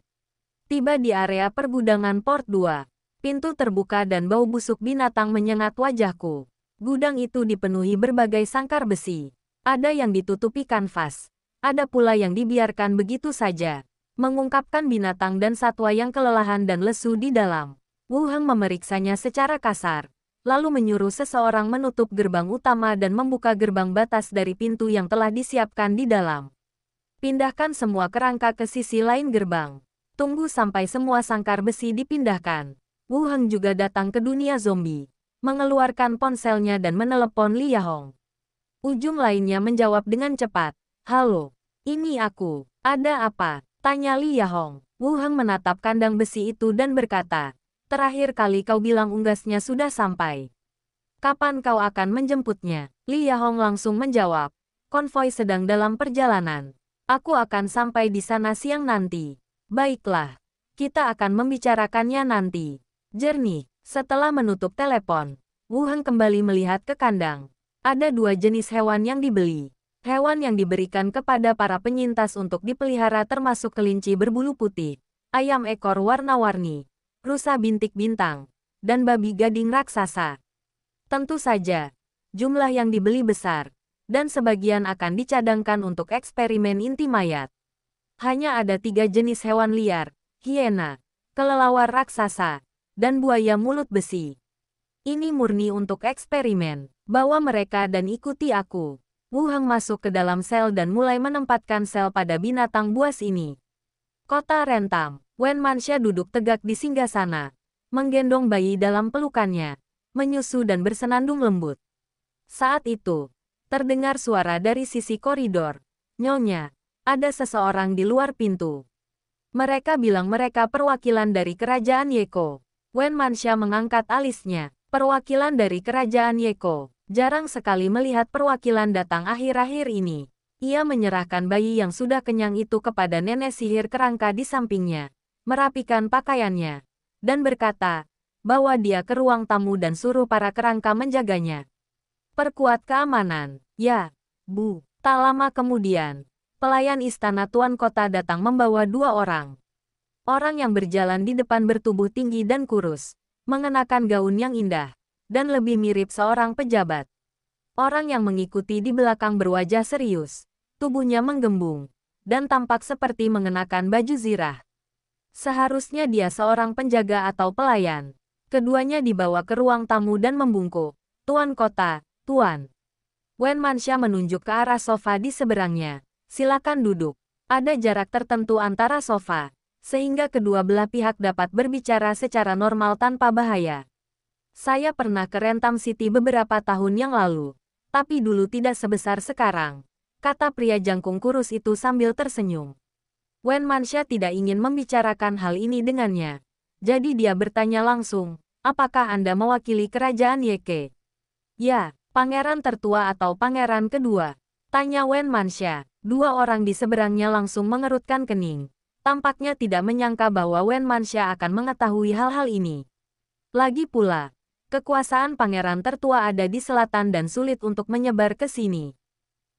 Tiba di area pergudangan Port 2. Pintu terbuka dan bau busuk binatang menyengat wajahku. Gudang itu dipenuhi berbagai sangkar besi. Ada yang ditutupi kanvas. Ada pula yang dibiarkan begitu saja, mengungkapkan binatang dan satwa yang kelelahan dan lesu di dalam. Wu Heng memeriksanya secara kasar, lalu menyuruh seseorang menutup gerbang utama dan membuka gerbang batas dari pintu yang telah disiapkan di dalam. "Pindahkan semua kerangka ke sisi lain gerbang. Tunggu sampai semua sangkar besi dipindahkan." Wu Heng juga datang ke dunia zombie, mengeluarkan ponselnya dan menelepon Li Yahong. Ujung lainnya menjawab dengan cepat, "Halo, ini aku. Ada apa?" tanya Li Yahong. Wu Heng menatap kandang besi itu dan berkata, "Terakhir kali kau bilang unggasnya sudah sampai. Kapan kau akan menjemputnya?" Li Yahong langsung menjawab, "Konvoi sedang dalam perjalanan. Aku akan sampai di sana siang nanti." "Baiklah, kita akan membicarakannya nanti." Jernih. Setelah menutup telepon, Wu Heng kembali melihat ke kandang. Ada dua jenis hewan yang dibeli. Hewan yang diberikan kepada para penyintas untuk dipelihara termasuk kelinci berbulu putih, ayam ekor warna-warni, rusa bintik bintang, dan babi gading raksasa. Tentu saja, jumlah yang dibeli besar, dan sebagian akan dicadangkan untuk eksperimen inti mayat. Hanya ada 3 jenis hewan liar, hiena, kelelawar raksasa, dan buaya mulut besi. Ini murni untuk eksperimen. Bawa mereka dan ikuti aku. Wu Heng masuk ke dalam sel dan mulai menempatkan sel pada binatang buas ini. Kota Rentam. Wen Manxia duduk tegak di singgasana, menggendong bayi dalam pelukannya, menyusu dan bersenandung lembut. Saat itu, terdengar suara dari sisi koridor. "Nyonya, ada seseorang di luar pintu." Mereka bilang mereka perwakilan dari kerajaan Yeko. Wen Manxia mengangkat alisnya. Perwakilan dari kerajaan Yeko. Jarang sekali melihat perwakilan datang akhir-akhir ini. Ia menyerahkan bayi yang sudah kenyang itu kepada nenek sihir kerangka di sampingnya, merapikan pakaiannya, dan berkata, "Bawa dia ke ruang tamu dan suruh para kerangka menjaganya. Perkuat keamanan." "Ya, Bu." Tak lama kemudian, pelayan istana Tuan Kota datang membawa 2 orang. Orang yang berjalan di depan bertubuh tinggi dan kurus, mengenakan gaun yang indah, dan lebih mirip seorang pejabat. Orang yang mengikuti di belakang berwajah serius, tubuhnya menggembung, dan tampak seperti mengenakan baju zirah. Seharusnya dia seorang penjaga atau pelayan. Keduanya dibawa ke ruang tamu dan membungkuk. "Tuan Kota, Tuan." Wen Manxia menunjuk ke arah sofa di seberangnya. "Silakan duduk." Ada jarak tertentu antara sofa, sehingga kedua belah pihak dapat berbicara secara normal tanpa bahaya. "Saya pernah ke Rentam City beberapa tahun yang lalu, tapi dulu tidak sebesar sekarang," kata pria jangkung kurus itu sambil tersenyum. Wen Manxia tidak ingin membicarakan hal ini dengannya. Jadi dia bertanya langsung, "Apakah Anda mewakili kerajaan Yeke?" "Ya, pangeran tertua atau pangeran kedua?" tanya Wen Manxia. 2 orang di seberangnya langsung mengerutkan kening. Tampaknya tidak menyangka bahwa Wen Manxia akan mengetahui hal-hal ini. Lagi pula, kekuasaan pangeran tertua ada di selatan dan sulit untuk menyebar ke sini.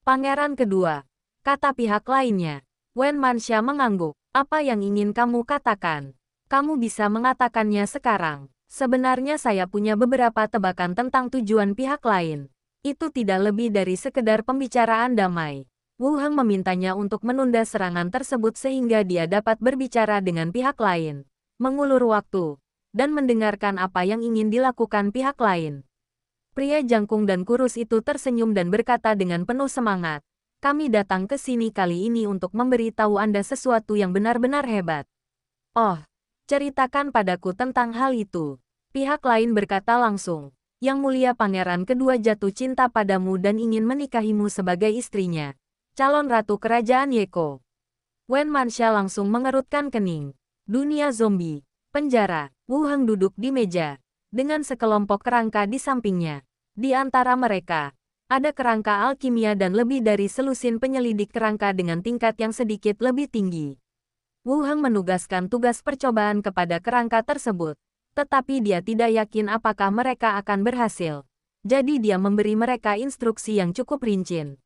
"Pangeran kedua," kata pihak lainnya. Wen Manxia mengangguk. "Apa yang ingin kamu katakan? Kamu bisa mengatakannya sekarang. Sebenarnya saya punya beberapa tebakan tentang tujuan pihak lain. Itu tidak lebih dari sekedar pembicaraan damai. Wu Heng memintanya untuk menunda serangan tersebut sehingga dia dapat berbicara dengan pihak lain, mengulur waktu, dan mendengarkan apa yang ingin dilakukan pihak lain. Pria jangkung dan kurus itu tersenyum dan berkata dengan penuh semangat, "Kami datang ke sini kali ini untuk memberi tahu Anda sesuatu yang benar-benar hebat." "Oh, ceritakan padaku tentang hal itu." Pihak lain berkata langsung, "Yang mulia Pangeran kedua jatuh cinta padamu dan ingin menikahimu sebagai istrinya. Calon Ratu Kerajaan Yeko." Wen Manxia langsung mengerutkan kening. Dunia zombie, penjara, Wu Heng duduk di meja, dengan sekelompok kerangka di sampingnya. Di antara mereka, ada kerangka alkimia dan lebih dari selusin penyelidik kerangka dengan tingkat yang sedikit lebih tinggi. Wu Heng menugaskan tugas percobaan kepada kerangka tersebut, tetapi dia tidak yakin apakah mereka akan berhasil. Jadi dia memberi mereka instruksi yang cukup rinci.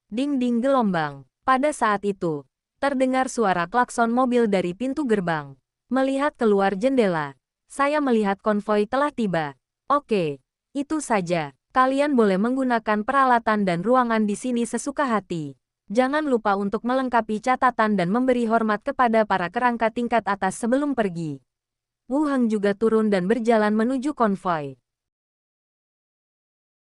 Ding-ding gelombang. Pada saat itu, terdengar suara klakson mobil dari pintu gerbang. Melihat keluar jendela, saya melihat konvoi telah tiba. Oke, itu saja. Kalian boleh menggunakan peralatan dan ruangan di sini sesuka hati. Jangan lupa untuk melengkapi catatan dan memberi hormat kepada para kerangka tingkat atas sebelum pergi. Wu Heng juga turun dan berjalan menuju konvoi.